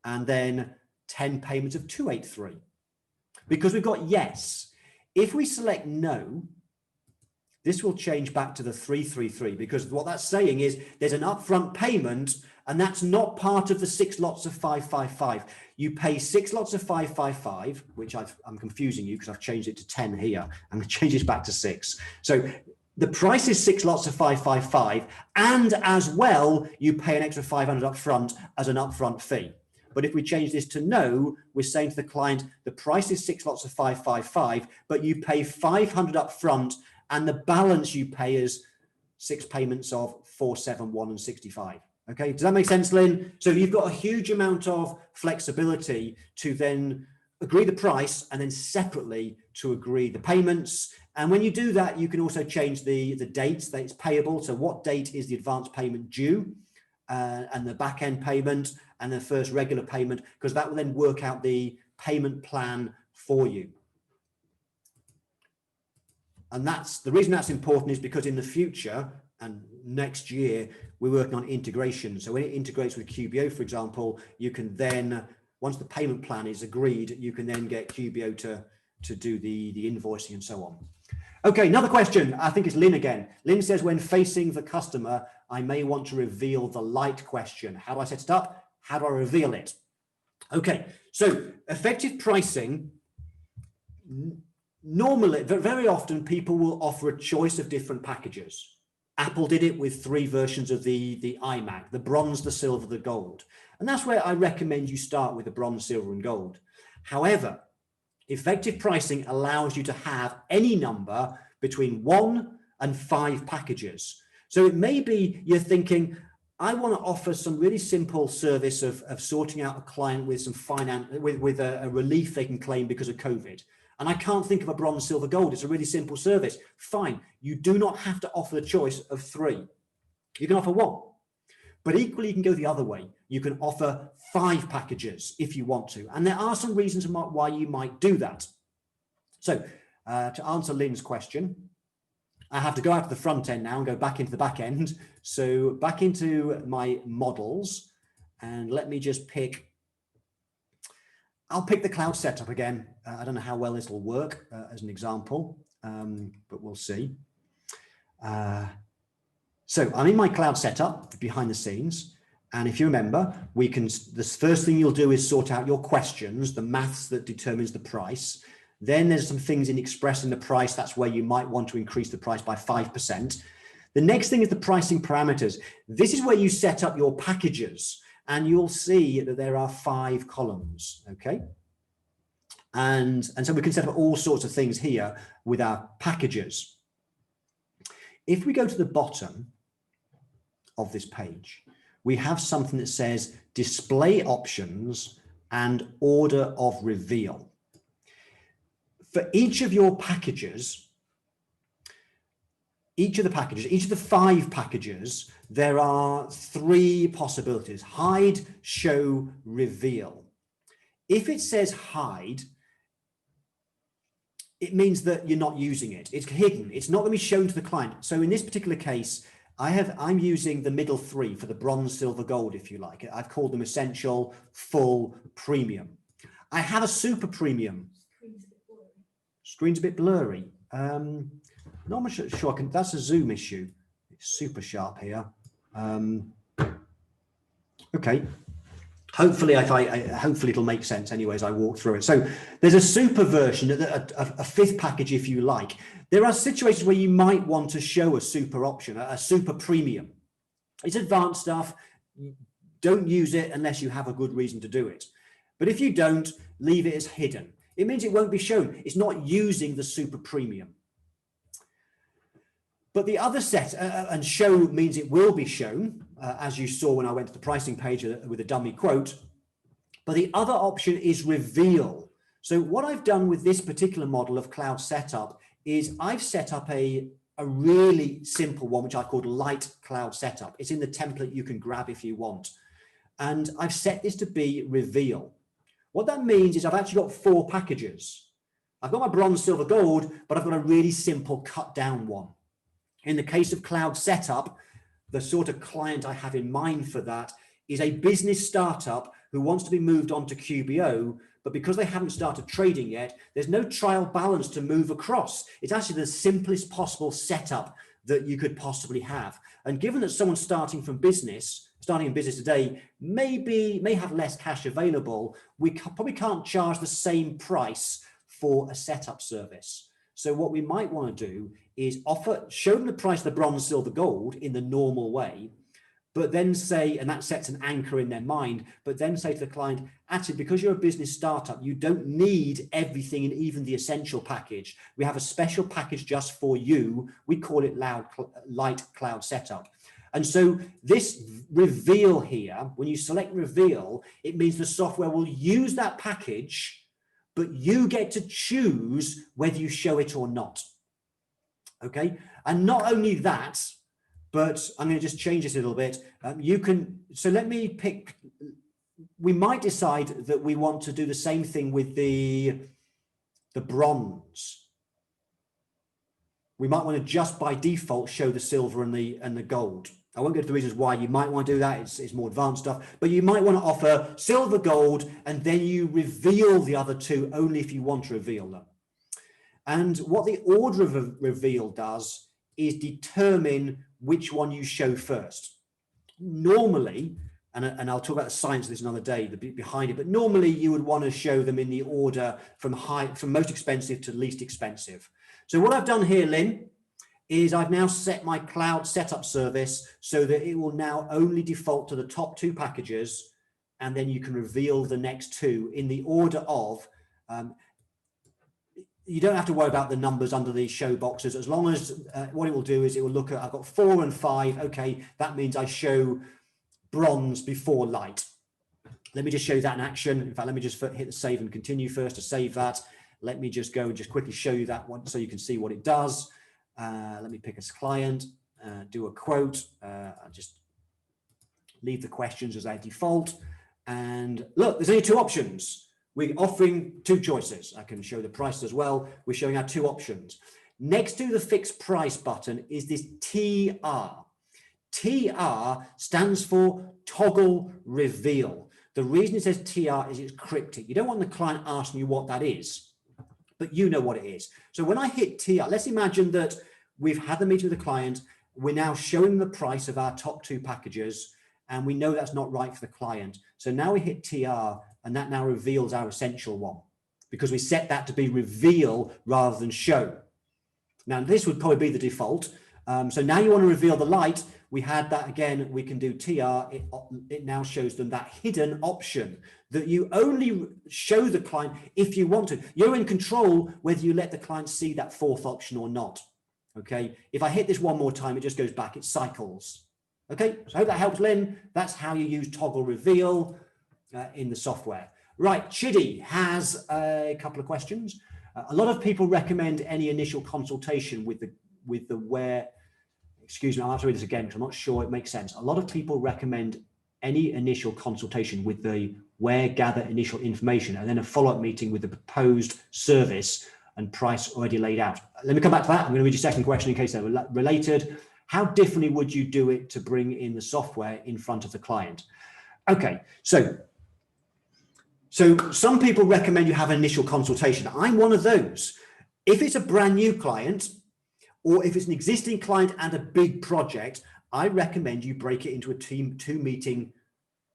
and then 10 payments of 283. Because we've got yes. If we select no, this will change back to the 333, because what that's saying is there's an upfront payment, and that's not part of the 6 lots of 555. You pay 6 lots of 555, which I'm confusing you because I've changed it to 10 here. I'm going to change this back to 6. So the price is 6 lots of 555, and as well, you pay an extra 500 up front as an upfront fee. But if we change this to no, we're saying to the client, the price is 6 lots of 555, but you pay 500 up front, and the balance you pay is 6 payments of 471 and 65. Okay, does that make sense, Lynn? So you've got a huge amount of flexibility to then agree the price and then separately to agree the payments. And when you do that, you can also change the dates that it's payable. So what date is the advance payment due, and the back end payment and the first regular payment, because that will then work out the payment plan for you. And that's the reason that's important, is because in the future and next year, we're working on integration. So when it integrates with QBO, for example, you can then, once the payment plan is agreed, you can then get QBO to do the invoicing and so on. Okay, another question. I think it's Lynn again. Lynn says, when facing the customer, I may want to reveal the light question. How do I set it up? How do I reveal it? Okay, so effective pricing, normally, very often people will offer a choice of different packages. Apple did it with 3 versions of the iMac, the bronze, the silver, the gold. And that's where I recommend you start with the bronze, silver, and gold. However, effective pricing allows you to have any number between 1 and 5 packages. So it may be you're thinking, I want to offer some really simple service of sorting out a client with some finance, with a relief they can claim because of COVID. And I can't think of a bronze, silver, gold. It's a really simple service. Fine. You do not have to offer the choice of 3. You can offer 1. But equally, you can go the other way. You can offer 5 packages if you want to. And there are some reasons why you might do that. So to answer Lynn's question, I have to go out to the front end now and go back into the back end. So back into my models, and let me just pick, I'll pick the cloud setup again. I don't know how well this will work as an example, but we'll see. So I'm in my cloud setup behind the scenes. And if you remember, the first thing you'll do is sort out your questions, the maths that determines the price. Then there's some things in expressing the price. That's where you might want to increase the price by 5%. The next thing is the pricing parameters. This is where you set up your packages, and you'll see that there are 5 columns, okay? And so we can set up all sorts of things here with our packages. If we go to the bottom of this page, we have something that says display options and order of reveal. For each of your packages, each of the 5 packages, there are 3 possibilities: hide, show, reveal. If it says hide, it means that you're not using it. It's hidden. It's not going to be shown to the client. So in this particular case, I'm using the middle 3 for the bronze, silver, gold, if you like. I've called them essential, full, premium. I have a super premium. Screen's a bit blurry. Not much sure I can. That's a zoom issue. It's super sharp here. Okay. Hopefully, hopefully it'll make sense anyway as I walk through it. So there's a super version, a 5th package, if you like. There are situations where you might want to show a super option, a super premium. It's advanced stuff. Don't use it unless you have a good reason to do it. But if you don't, leave it as hidden. It means it won't be shown. It's not using the super premium. But the other set, and show means it will be shown, as you saw when I went to the pricing page with a dummy quote. But the other option is reveal. So what I've done with this particular model of cloud setup is I've set up a really simple one, which I called light cloud setup. It's in the template you can grab if you want. and I've set this to be reveal. What that means is I've actually got 4 packages. I've got my bronze, silver, gold, but I've got a really simple cut down one. In the case of cloud setup, the sort of client I have in mind for that is a business startup who wants to be moved on to QBO, but because they haven't started trading yet, there's no trial balance to move across. It's actually the simplest possible setup that you could possibly have. And given that someone starting in business today, may have less cash available, we probably can't charge the same price for a setup service. So what we might want to do is show them the price of the bronze, silver, gold in the normal way, but then say, and that sets an anchor in their mind, but then say to the client, actually, because you're a business startup, you don't need everything in even the essential package. We have a special package just for you. We call it Light Cloud Setup. And so this reveal here, when you select reveal, it means the software will use that package, but you get to choose whether you show it or not. Okay. And not only that, but I'm going to just change this a little bit. So let me pick, we might decide that we want to do the same thing with the bronze. We might want to just by default show the silver and the gold. I won't go to the reasons why you might want to do that. It's more advanced stuff, but you might want to offer silver, gold, and then you reveal the other 2 only if you want to reveal them. And what the order of reveal does is determine which one you show first. Normally, and I'll talk about the science of this another day, the bit behind it, but normally you would want to show them in the order from most expensive to least expensive. So what I've done here, Lynn, is I've now set my cloud setup service so that it will now only default to the top 2 packages, and then you can reveal the next 2 in the order of, you don't have to worry about the numbers under these show boxes, as long as what it will do is it will look at, I've got 4 and 5. Okay, that means I show bronze before light. Let me just show you that in action. In fact, let me just hit the save and continue first to save that. Let me just go and just quickly show you that one so you can see what it does. Let me pick a client, do a quote. I'll just leave the questions as they default. And look, there's only 2 options. We're offering 2 choices. I can show the price as well. We're showing our 2 options. Next to the fixed price button is this TR. TR stands for toggle reveal. The reason it says TR is it's cryptic. You don't want the client asking you what that is, but you know what it is. So when I hit TR, let's imagine that we've had the meeting with the client. We're now showing the price of our top 2 packages, and we know that's not right for the client. So now we hit TR, and that now reveals our essential one because we set that to be reveal rather than show. Now this would probably be the default. So now you want to reveal the light. We had that again, we can do TR. It now shows them that hidden option that you only show the client if you want to. You're in control whether you let the client see that 4th option or not. Okay, if I hit this one more time, it just goes back, it cycles. Okay, so I hope that helps, Lynn. That's how you use toggle reveal in the software. Right, Chidi has a couple of questions. A lot of people recommend any initial consultation with the where. Excuse me, I'll have to read this again because I'm not sure it makes sense. A lot of people recommend any initial consultation with the where gather initial information and then a follow-up meeting with the proposed service and price already laid out. Let me come back to that. I'm going to read your second question in case they're related. How differently would you do it to bring in the software in front of the client? Okay, so some people recommend you have an initial consultation. I'm one of those. If it's a brand new client, or if it's an existing client and a big project, I recommend you break it into a 2-meeting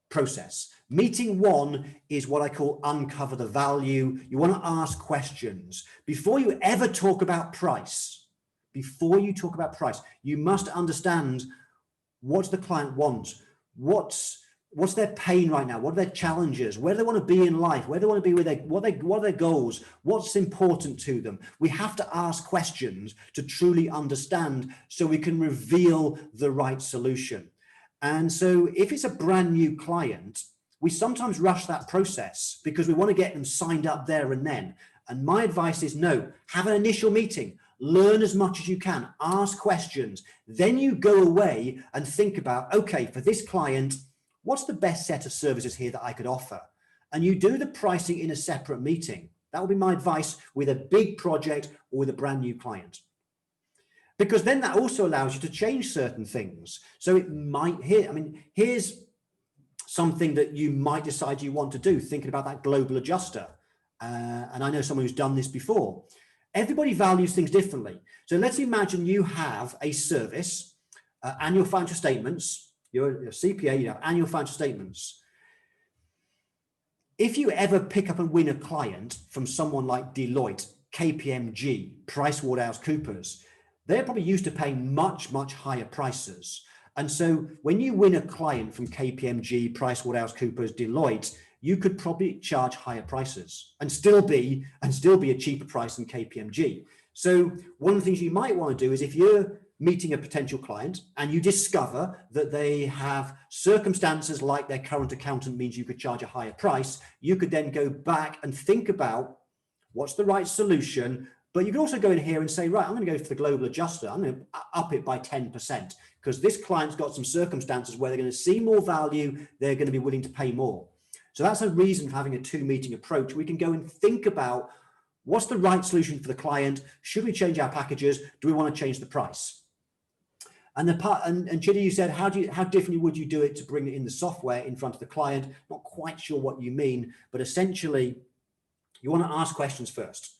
process. Meeting 1 is what I call uncover the value. You want to ask questions. Before you ever talk about price, you must understand what the client wants, what's their pain right now, what are their challenges, where do they want to be in life, where do they want to be with what are their goals, what's important to them. We have to ask questions to truly understand so we can reveal the right solution. And so if it's a brand new client, we sometimes rush that process because we want to get them signed up there and then. And my advice is no, have an initial meeting, learn as much as you can, ask questions. Then you go away and think about, okay, for this client, what's the best set of services here that I could offer? And you do the pricing in a separate meeting. That would be my advice with a big project or with a brand new client. Because then that also allows you to change certain things. So it might, here's something that you might decide you want to do, thinking about that global adjuster. And I know someone who's done this before. Everybody values things differently. So let's imagine you have a service, annual financial statements, you're a CPA, you have annual financial statements. If you ever pick up and win a client from someone like Deloitte, KPMG, PricewaterhouseCoopers, they're probably used to paying much, much higher prices. And so when you win a client from KPMG, PricewaterhouseCoopers, Deloitte, you could probably charge higher prices and still be a cheaper price than KPMG. So one of the things you might want to do is, if you're meeting a potential client and you discover that they have circumstances like their current accountant means you could charge a higher price, you could then go back and think about what's the right solution. But you can also go in here and say, right, I'm going to go for the global adjuster. I'm going to up it by 10% because this client's got some circumstances where they're going to see more value. They're going to be willing to pay more. So that's a reason for having a two-meeting approach. We can go and think about what's the right solution for the client. Should we change our packages? Do we want to change the price? And Chidi, you said, how differently would you do it to bring it in the software in front of the client? Not quite sure what you mean, but essentially you want to ask questions first.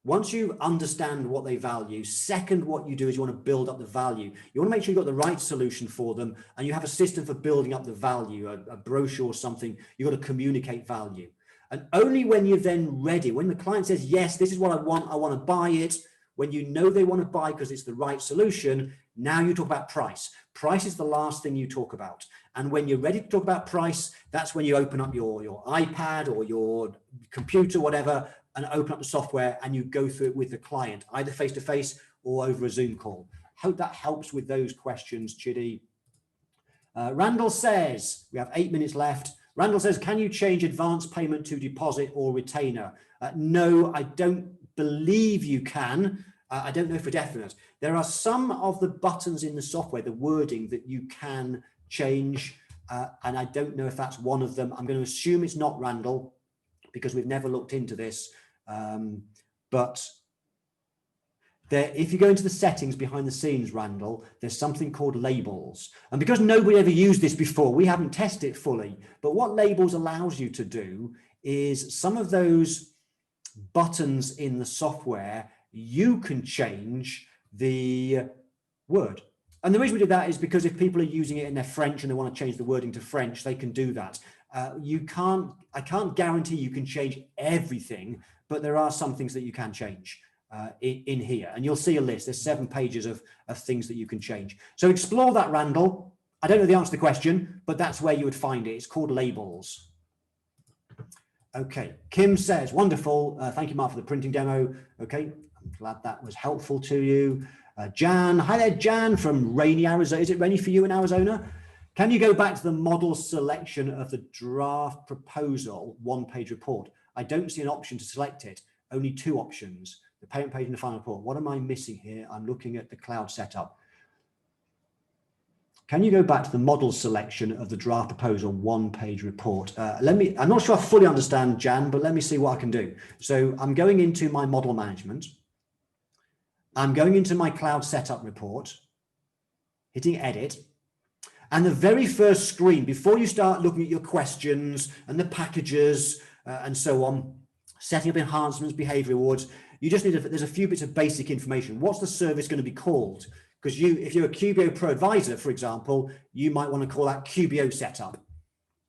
Once you understand what they value, second, what you do is you want to build up the value. You want to make sure you've got the right solution for them and you have a system for building up the value, a brochure or something. You've got to communicate value. And only when you're then ready, when the client says, yes, this is what I want to buy it, when you know they want to buy because it's the right solution, now you talk about price. Price is the last thing you talk about. And when you're ready to talk about price, that's when you open up your iPad or your computer, whatever, and open up the software and you go through it with the client, either face-to-face or over a Zoom call. Hope that helps with those questions, Chidi. Randall says, we have 8 minutes left. Randall says, can you change advance payment to deposit or retainer? No, I don't believe you can. I don't know for definite. There are some of the buttons in the software, the wording that you can change, and I don't know if that's one of them. I'm going to assume it's not, Randall, because we've never looked into this. But if you go into the settings behind the scenes, Randall, there's something called labels. And because nobody ever used this before, we haven't tested it fully. But what labels allows you to do is some of those buttons in the software, you can change the word. And the reason we did that is because if people are using it in their French and they want to change the wording to French, they can do that. I can't guarantee you can change everything, but there are some things that you can change in here. And you'll see a list. There's 7 pages of things that you can change. So explore that, Randall. I don't know the answer to the question, but that's where you would find it. It's called labels. Okay, Kim says, wonderful. Thank you, Mark, for the printing demo. Okay, I'm glad that was helpful to you. Jan, hi there, Jan from rainy Arizona. Is it rainy for you in Arizona? Can you go back to the model selection of the draft proposal one-page report? I don't see an option to select it, only 2 options, the payment page and the final report. What am I missing here? I'm looking at the cloud setup. Can you go back to the model selection of the draft proposal one-page report? I'm not sure I fully understand, Jan, but let me see what I can do. So I'm going into my model management. I'm going into my cloud setup report, hitting edit. And the very first screen, before you start looking at your questions and the packages and so on, setting up enhancements, behavior rewards, you just need there's a few bits of basic information. What's the service going to be called? Because if you're a QBO Pro Advisor, for example, you might want to call that QBO setup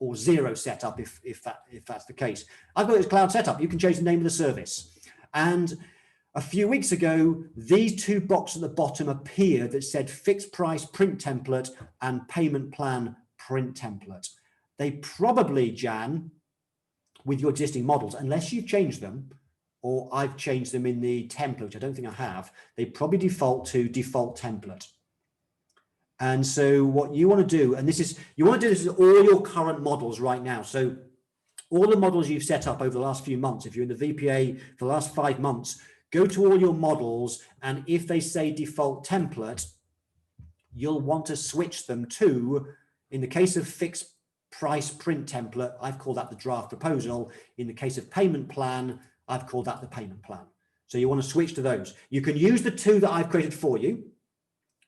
or zero setup if that's the case. I've got this cloud setup. You can change the name of the service. And a few weeks ago, these 2 boxes at the bottom appeared that said fixed price print template and payment plan print template. They probably, Jan, with your existing models, unless you've changed them, or I've changed them in the template, which I don't think I have, they probably default to default template. And so what you want to do, and you want to do this with all your current models right now. So all the models you've set up over the last few months, if you're in the VPA for the last 5 months, go to all your models, and if they say default template, you'll want to switch them to, in the case of fixed price print template, I've called that the draft proposal. In the case of payment plan, I've called that the payment plan. So you want to switch to those. You can use the two that I've created for you,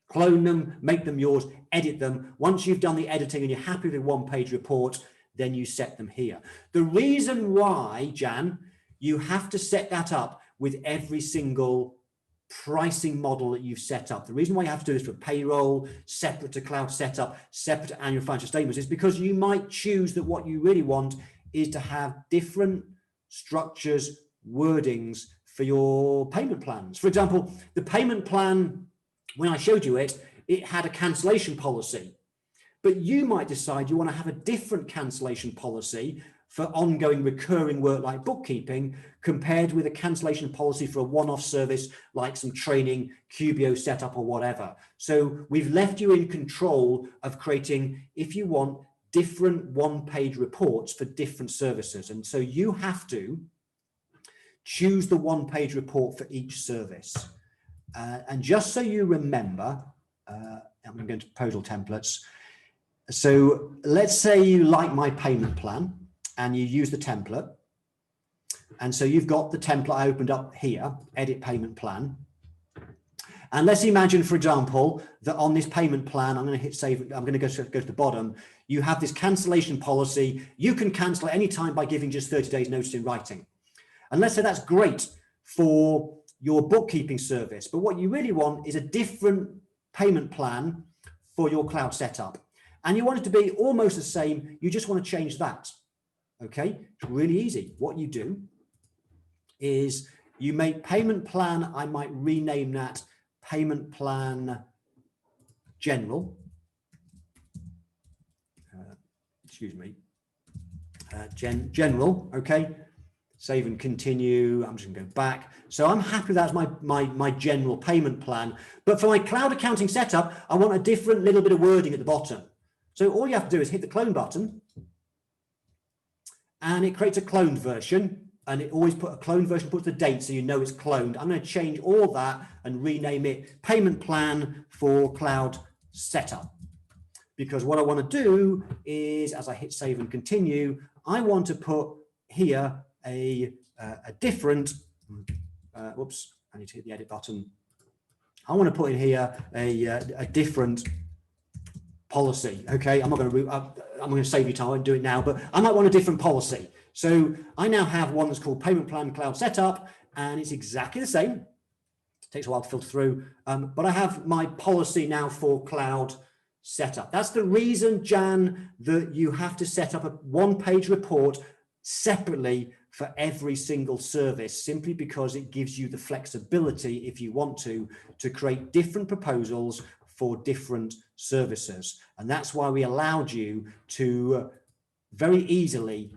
clone them, make them yours, edit them. Once you've done the editing and you're happy with a one-page report, then you set them here. The reason why, Jan, you have to set that up with every single pricing model that you've set up. The reason why you have to do this for payroll, separate to cloud setup, separate to annual financial statements, is because you might choose that what you really want is to have different structures, wordings for your payment plans. For example, the payment plan, when I showed you it, it had a cancellation policy, but you might decide you want to have a different cancellation policy for ongoing recurring work like bookkeeping, compared with a cancellation policy for a one-off service like some training, QBO setup or whatever. So we've left you in control of creating, if you want, different one-page reports for different services. And so you have to choose the one-page report for each service. And just so you remember, I'm going to proposal templates. So let's say you like my payment plan and you use the template. And so you've got the template I opened up here, edit payment plan. And let's imagine, for example, that on this payment plan, I'm going to hit save. I'm going to go to the bottom. You have this cancellation policy. You can cancel at any time by giving just 30 days notice in writing. And let's say that's great for your bookkeeping service. But what you really want is a different payment plan for your cloud setup. And you want it to be almost the same. You just want to change that. Okay, it's really easy. What you do is you make payment plan, I might rename that payment plan general. General, okay. Save and continue. I'm just gonna go back. So I'm happy that's my general payment plan. But for my cloud accounting setup, I want a different little bit of wording at the bottom. So all you have to do is hit the clone button, and it creates a cloned version, and it always put a cloned version, puts the date so you know it's cloned. I'm going to change all that and rename it payment plan for cloud setup. Because what I want to do is, as I hit save and continue, I want to put here a different, whoops, I need to hit the edit button. I want to put in here a different policy. Okay, I'm going to save you time and do it now, but I might want a different policy. So I now have one that's called payment plan cloud setup, and it's exactly the same. It takes a while to filter through, but I have my policy now for cloud setup. That's the reason, Jan, that you have to set up a one-page report separately for every single service, simply because it gives you the flexibility, if you want to create different proposals for different services. And that's why we allowed you to very easily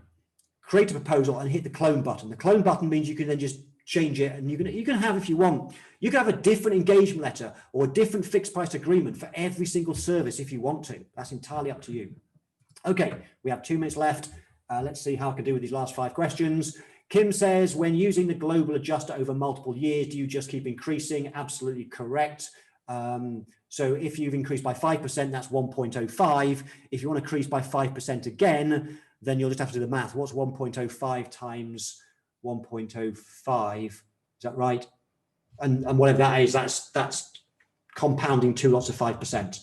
create a proposal and hit the clone button. The clone button means you can then just change it, and you can have, if you want, you can have a different engagement letter or a different fixed price agreement for every single service if you want to. That's entirely up to you. Okay, we have 2 minutes left. Let's see how I can do with these last 5 questions. Kim says, when using the global adjuster over multiple years, do you just keep increasing? Absolutely correct. So if you've increased by 5%, that's 1.05. If you want to increase by 5% again, then you'll just have to do the math. What's 1.05 times 1.05? Is that right? And whatever that is, that's compounding 2 lots of 5%.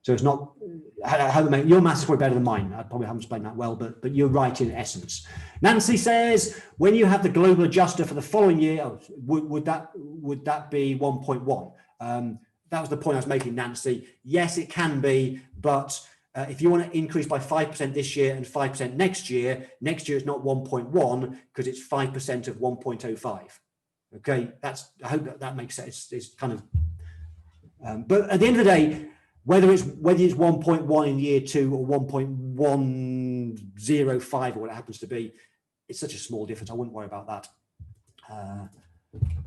So it's not, your maths is probably better than mine. I probably haven't explained that well, but you're right in essence. Nancy says, when you have the global adjuster for the following year, would that be 1.1? That was the point I was making, Nancy. Yes, it can be, but if you want to increase by 5% this year and 5% next year it's not 1.1 because it's 5% of 1.05. Okay, I hope that makes sense. It's kind of, but at the end of the day, whether it's 1.1 in year 2 or 1.105 or what it happens to be, it's such a small difference. I wouldn't worry about that.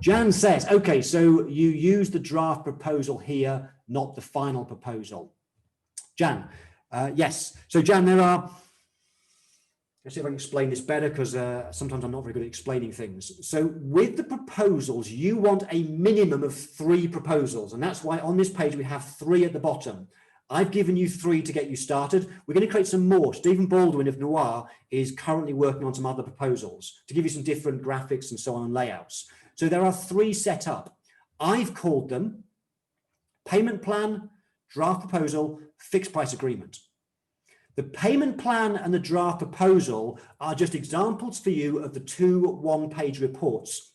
Jan says, okay, so you use the draft proposal here, not the final proposal. Jan, yes. So Jan, let's see if I can explain this better, because sometimes I'm not very good at explaining things. So with the proposals, you want a minimum of 3 proposals. And that's why on this page, we have 3 at the bottom. I've given you 3 to get you started. We're going to create some more. Stephen Baldwin of Noir is currently working on some other proposals to give you some different graphics and so on and layouts. So there are 3 set up. I've called them payment plan, draft proposal, fixed price agreement. The payment plan and the draft proposal are just examples for you of the 2 one-page reports,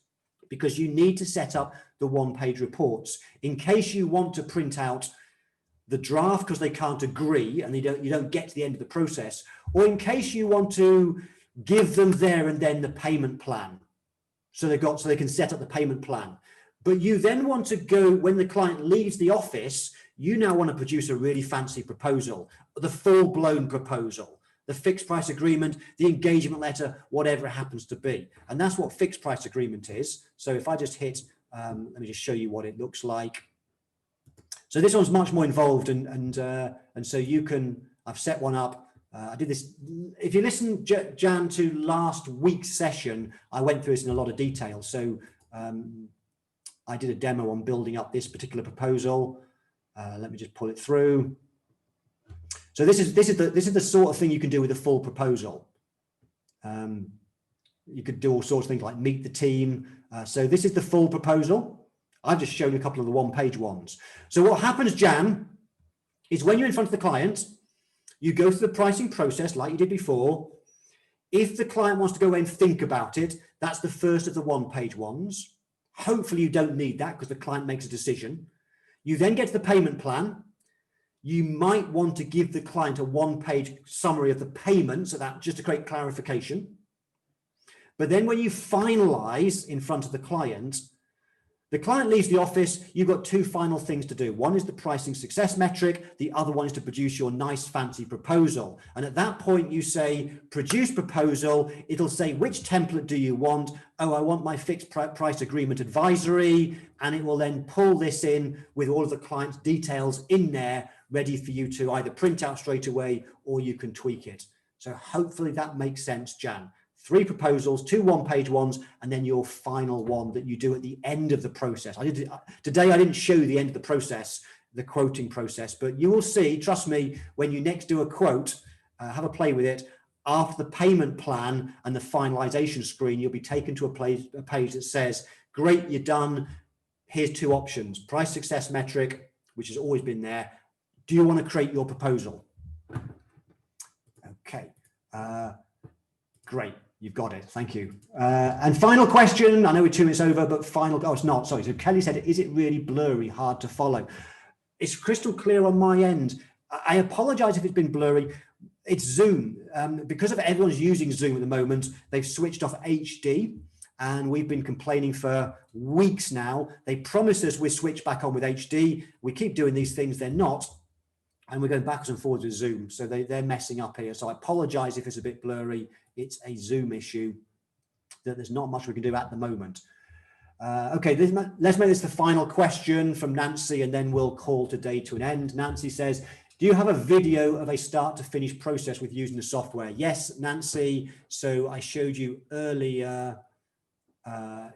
because you need to set up the one-page reports in case you want to print out the draft because they can't agree and you don't get to the end of the process, or in case you want to give them there and then the payment plan, so they can set up the payment plan. But you then want to go, when the client leaves the office, you now want to produce a really fancy proposal, the full-blown proposal, the fixed price agreement, the engagement letter, whatever it happens to be. And that's what fixed price agreement is. So if I just hit, let me just show you what it looks like. So this one's much more involved, and so you can, I've set one up. I did this, if you listen, Jan, to last week's session, I went through this in a lot of detail. So I did a demo on building up this particular proposal. Let me just pull it through. So this is the sort of thing you can do with a full proposal. You could do all sorts of things like meet the team. So this is the full proposal. I've just shown you a couple of the one-page ones. So what happens, Jan, is when you're in front of the client, you go through the pricing process like you did before. If the client wants to go away and think about it, that's the first of the one-page ones. Hopefully you don't need that because the client makes a decision. You then get to the payment plan. You might want to give the client a one-page summary of the payment, so that just to create clarification. But then when you finalize in front of the client leaves the office, you've got 2 final things to do. One is the pricing success metric. The other one is to produce your nice fancy proposal. And at that point you say, produce proposal. It'll say, which template do you want? Oh, I want my fixed price agreement advisory. And it will then pull this in with all of the client's details in there, ready for you to either print out straight away or you can tweak it. So hopefully that makes sense, Jan. 3 proposals, 2 one-page ones, and then your final one that you do at the end of the process. Today I didn't show you the end of the process, the quoting process, but you will see, trust me, when you next do a quote, have a play with it, after the payment plan and the finalization screen, you'll be taken to a page that says, great, you're done. Here's 2 options, price success metric, which has always been there. Do you want to create your proposal? Okay, great. You've got it. Thank you. And final question. I know we're 2 minutes over, but final. Oh, it's not. Sorry. So Kelly said, is it really blurry, hard to follow? It's crystal clear on my end. I apologize if it's been blurry. It's Zoom. Because of everyone's using Zoom at the moment, they've switched off HD. And we've been complaining for weeks now. They promised us we'd switch back on with HD. We keep doing these things. They're not. And we're going backwards and forwards with Zoom. So they're messing up here. So I apologize if it's a bit blurry. It's a Zoom issue that there's not much we can do at the moment. Okay, let's make this the final question from Nancy, and then we'll call today to an end. Nancy says, do you have a video of a start to finish process with using the software? Yes, Nancy. So I showed you earlier,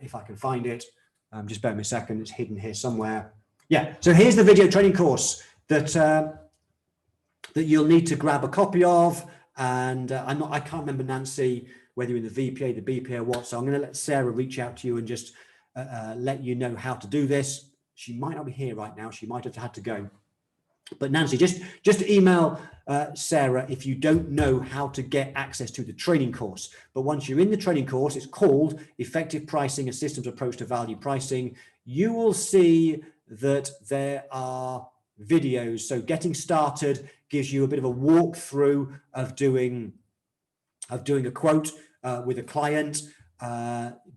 if I can find it, just bear with me a second, it's hidden here somewhere. Yeah, so here's the video training course that you'll need to grab a copy of. And I can't remember, Nancy, whether you're in the VPA, the BPA, or what. So I'm going to let Sarah reach out to you and just let you know how to do this. She might not be here right now. She might have had to go. But Nancy, just email Sarah if you don't know how to get access to the training course. But once you're in the training course, it's called Effective Pricing: A Systems Approach to Value Pricing. You will see that there are videos. So getting started gives you a bit of a walkthrough of doing a quote with a client,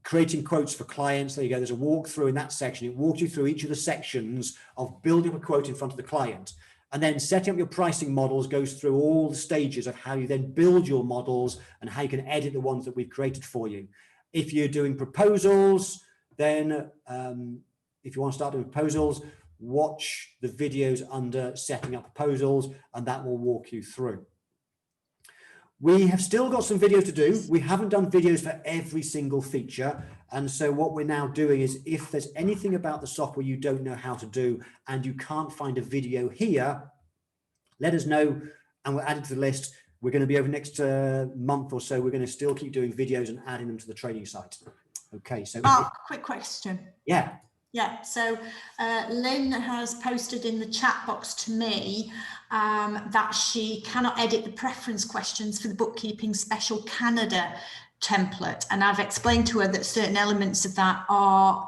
creating quotes for clients. There you go. There's a walkthrough in that section. It walks you through each of the sections of building a quote in front of the client. And then setting up your pricing models goes through all the stages of how you then build your models and how you can edit the ones that we've created for you. If you're doing proposals, then if you want to start doing proposals, watch the videos under setting up proposals, and that will walk you through. We have still got some videos to do. We haven't done videos for every single feature. And so what we're now doing is, if there's anything about the software you don't know how to do and you can't find a video here, let us know and we'll add it to the list. We're going to be over next month or so. We're going to still keep doing videos and adding them to the trading site. Okay, so Mark, quick question. Yeah. Yeah, so Lynn has posted in the chat box to me that she cannot edit the preference questions for the Bookkeeping Special Canada template, and I've explained to her that certain elements of that are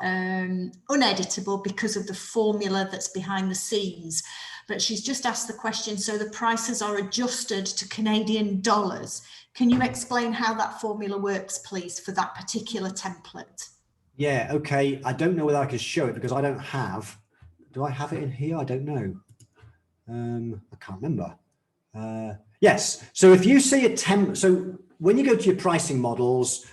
uneditable because of the formula that's behind the scenes. But she's just asked the question, so the prices are adjusted to Canadian dollars. Can you explain how that formula works, please, for that particular template? Yeah, okay. I don't know whether I can show it because I don't have, do I have it in here? I don't know. I can't remember. Yes, so if you see a so when you go to your pricing models,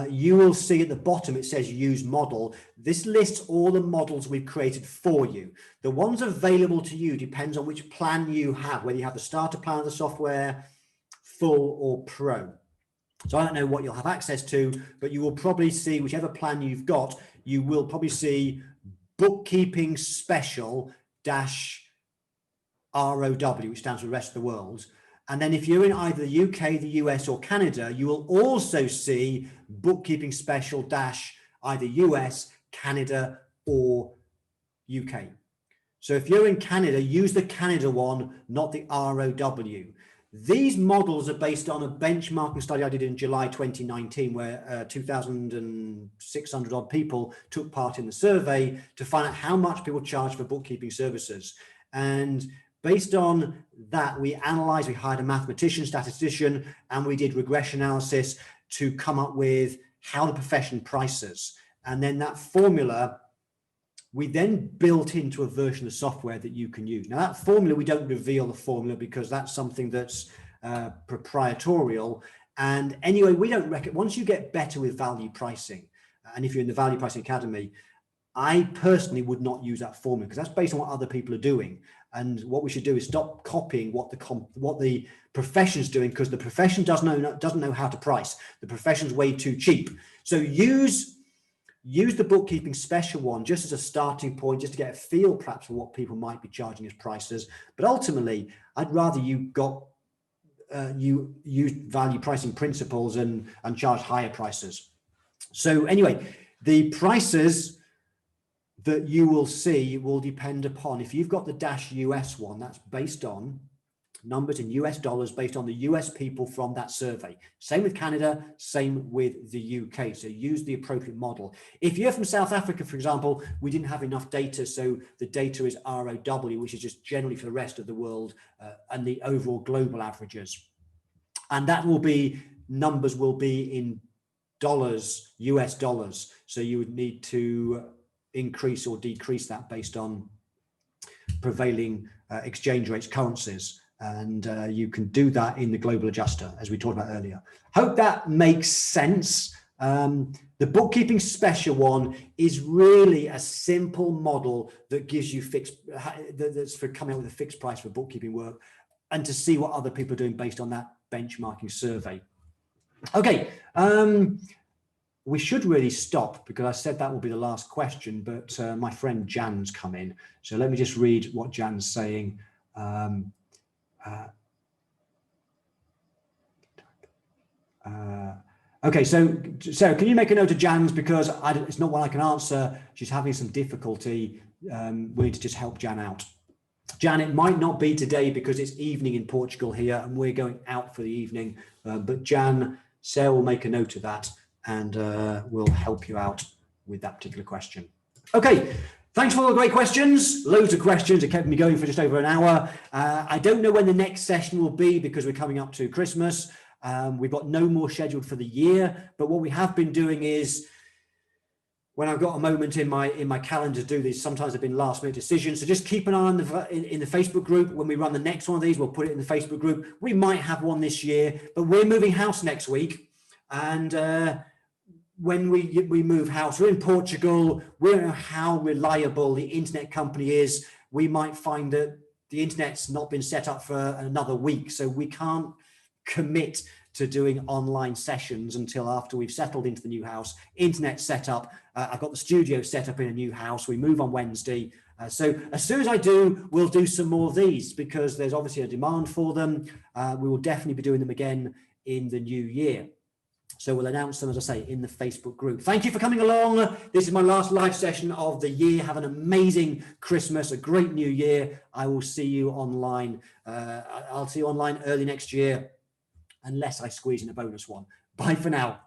you will see at the bottom it says use model. This lists all the models we've created for you. The ones available to you depends on which plan you have, whether you have the starter plan of the software, full or pro. So I don't know what you'll have access to, but you will probably see whichever plan you've got, you will probably see Bookkeeping Special -ROW, which stands for the rest of the world. And then if you're in either the UK, the US or Canada, you will also see Bookkeeping Special either US, Canada or UK. So if you're in Canada, use the Canada one, not the ROW. These models are based on a benchmarking study I did in July 2019, where 2,600 odd people took part in the survey to find out how much people charge for bookkeeping services. And based on that, we analyzed, we hired a mathematician, statistician, and we did regression analysis to come up with how the profession prices. And then that formula, we then built into a version of software that you can use. Now that formula, we don't reveal the formula because that's something that's proprietorial. And anyway, we don't recommend, once you get better with value pricing, and if you're in the Value Pricing Academy, I personally would not use that formula because that's based on what other people are doing. And what we should do is stop copying what the profession's doing, because the profession doesn't know how to price. The profession's way too cheap. So use the Bookkeeping Special one just as a starting point, just to get a feel perhaps for what people might be charging as prices. But ultimately, I'd rather you use value pricing principles and charge higher prices. So anyway, the prices that you will see will depend upon, if you've got the -US one, that's based on numbers in US dollars based on the US people from that survey. Same with Canada, same with the UK. So use the appropriate model. If you're from South Africa, for example, we didn't have enough data. So the data is ROW, which is just generally for the rest of the world and the overall global averages. And that will be, numbers will be in dollars, US dollars. So you would need to increase or decrease that based on prevailing exchange rates, currencies. And you can do that in the global adjuster, as we talked about earlier. Hope that makes sense. The Bookkeeping Special one is really a simple model that gives you that's for coming up with a fixed price for bookkeeping work and to see what other people are doing based on that benchmarking survey. Okay, we should really stop because I said that will be the last question, but my friend Jan's come in. So let me just read what Jan's saying. Okay, so Sarah, can you make a note of Jan's, because it's not one I can answer. She's having some difficulty. We need to just help Jan out. Jan, it might not be today because it's evening in Portugal here and we're going out for the evening. But Jan, Sarah will make a note of that and we'll help you out with that particular question. Okay. Thanks for all the great questions. Loads of questions. It kept me going for just over an hour. I don't know when the next session will be because we're coming up to Christmas. We've got no more scheduled for the year. But what we have been doing is, when I've got a moment in my calendar to do these, sometimes they've been last minute decisions. So just keep an eye on in the Facebook group. When we run the next one of these, we'll put it in the Facebook group. We might have one this year, but we're moving house next week. And when we move house, we're in Portugal, we don't know how reliable the internet company is. We might find that the internet's not been set up for another week, so we can't commit to doing online sessions until after we've settled into the new house, internet set up. I've got the studio set up in a new house. We move on Wednesday. So as soon as I do, we'll do some more of these because there's obviously a demand for them. We will definitely be doing them again in the new year. So we'll announce them, as I say, in the Facebook group. Thank you for coming along. This is my last live session of the year. Have an amazing Christmas, a great new year. I will see you online. I'll see you online early next year, unless I squeeze in a bonus one. Bye for now.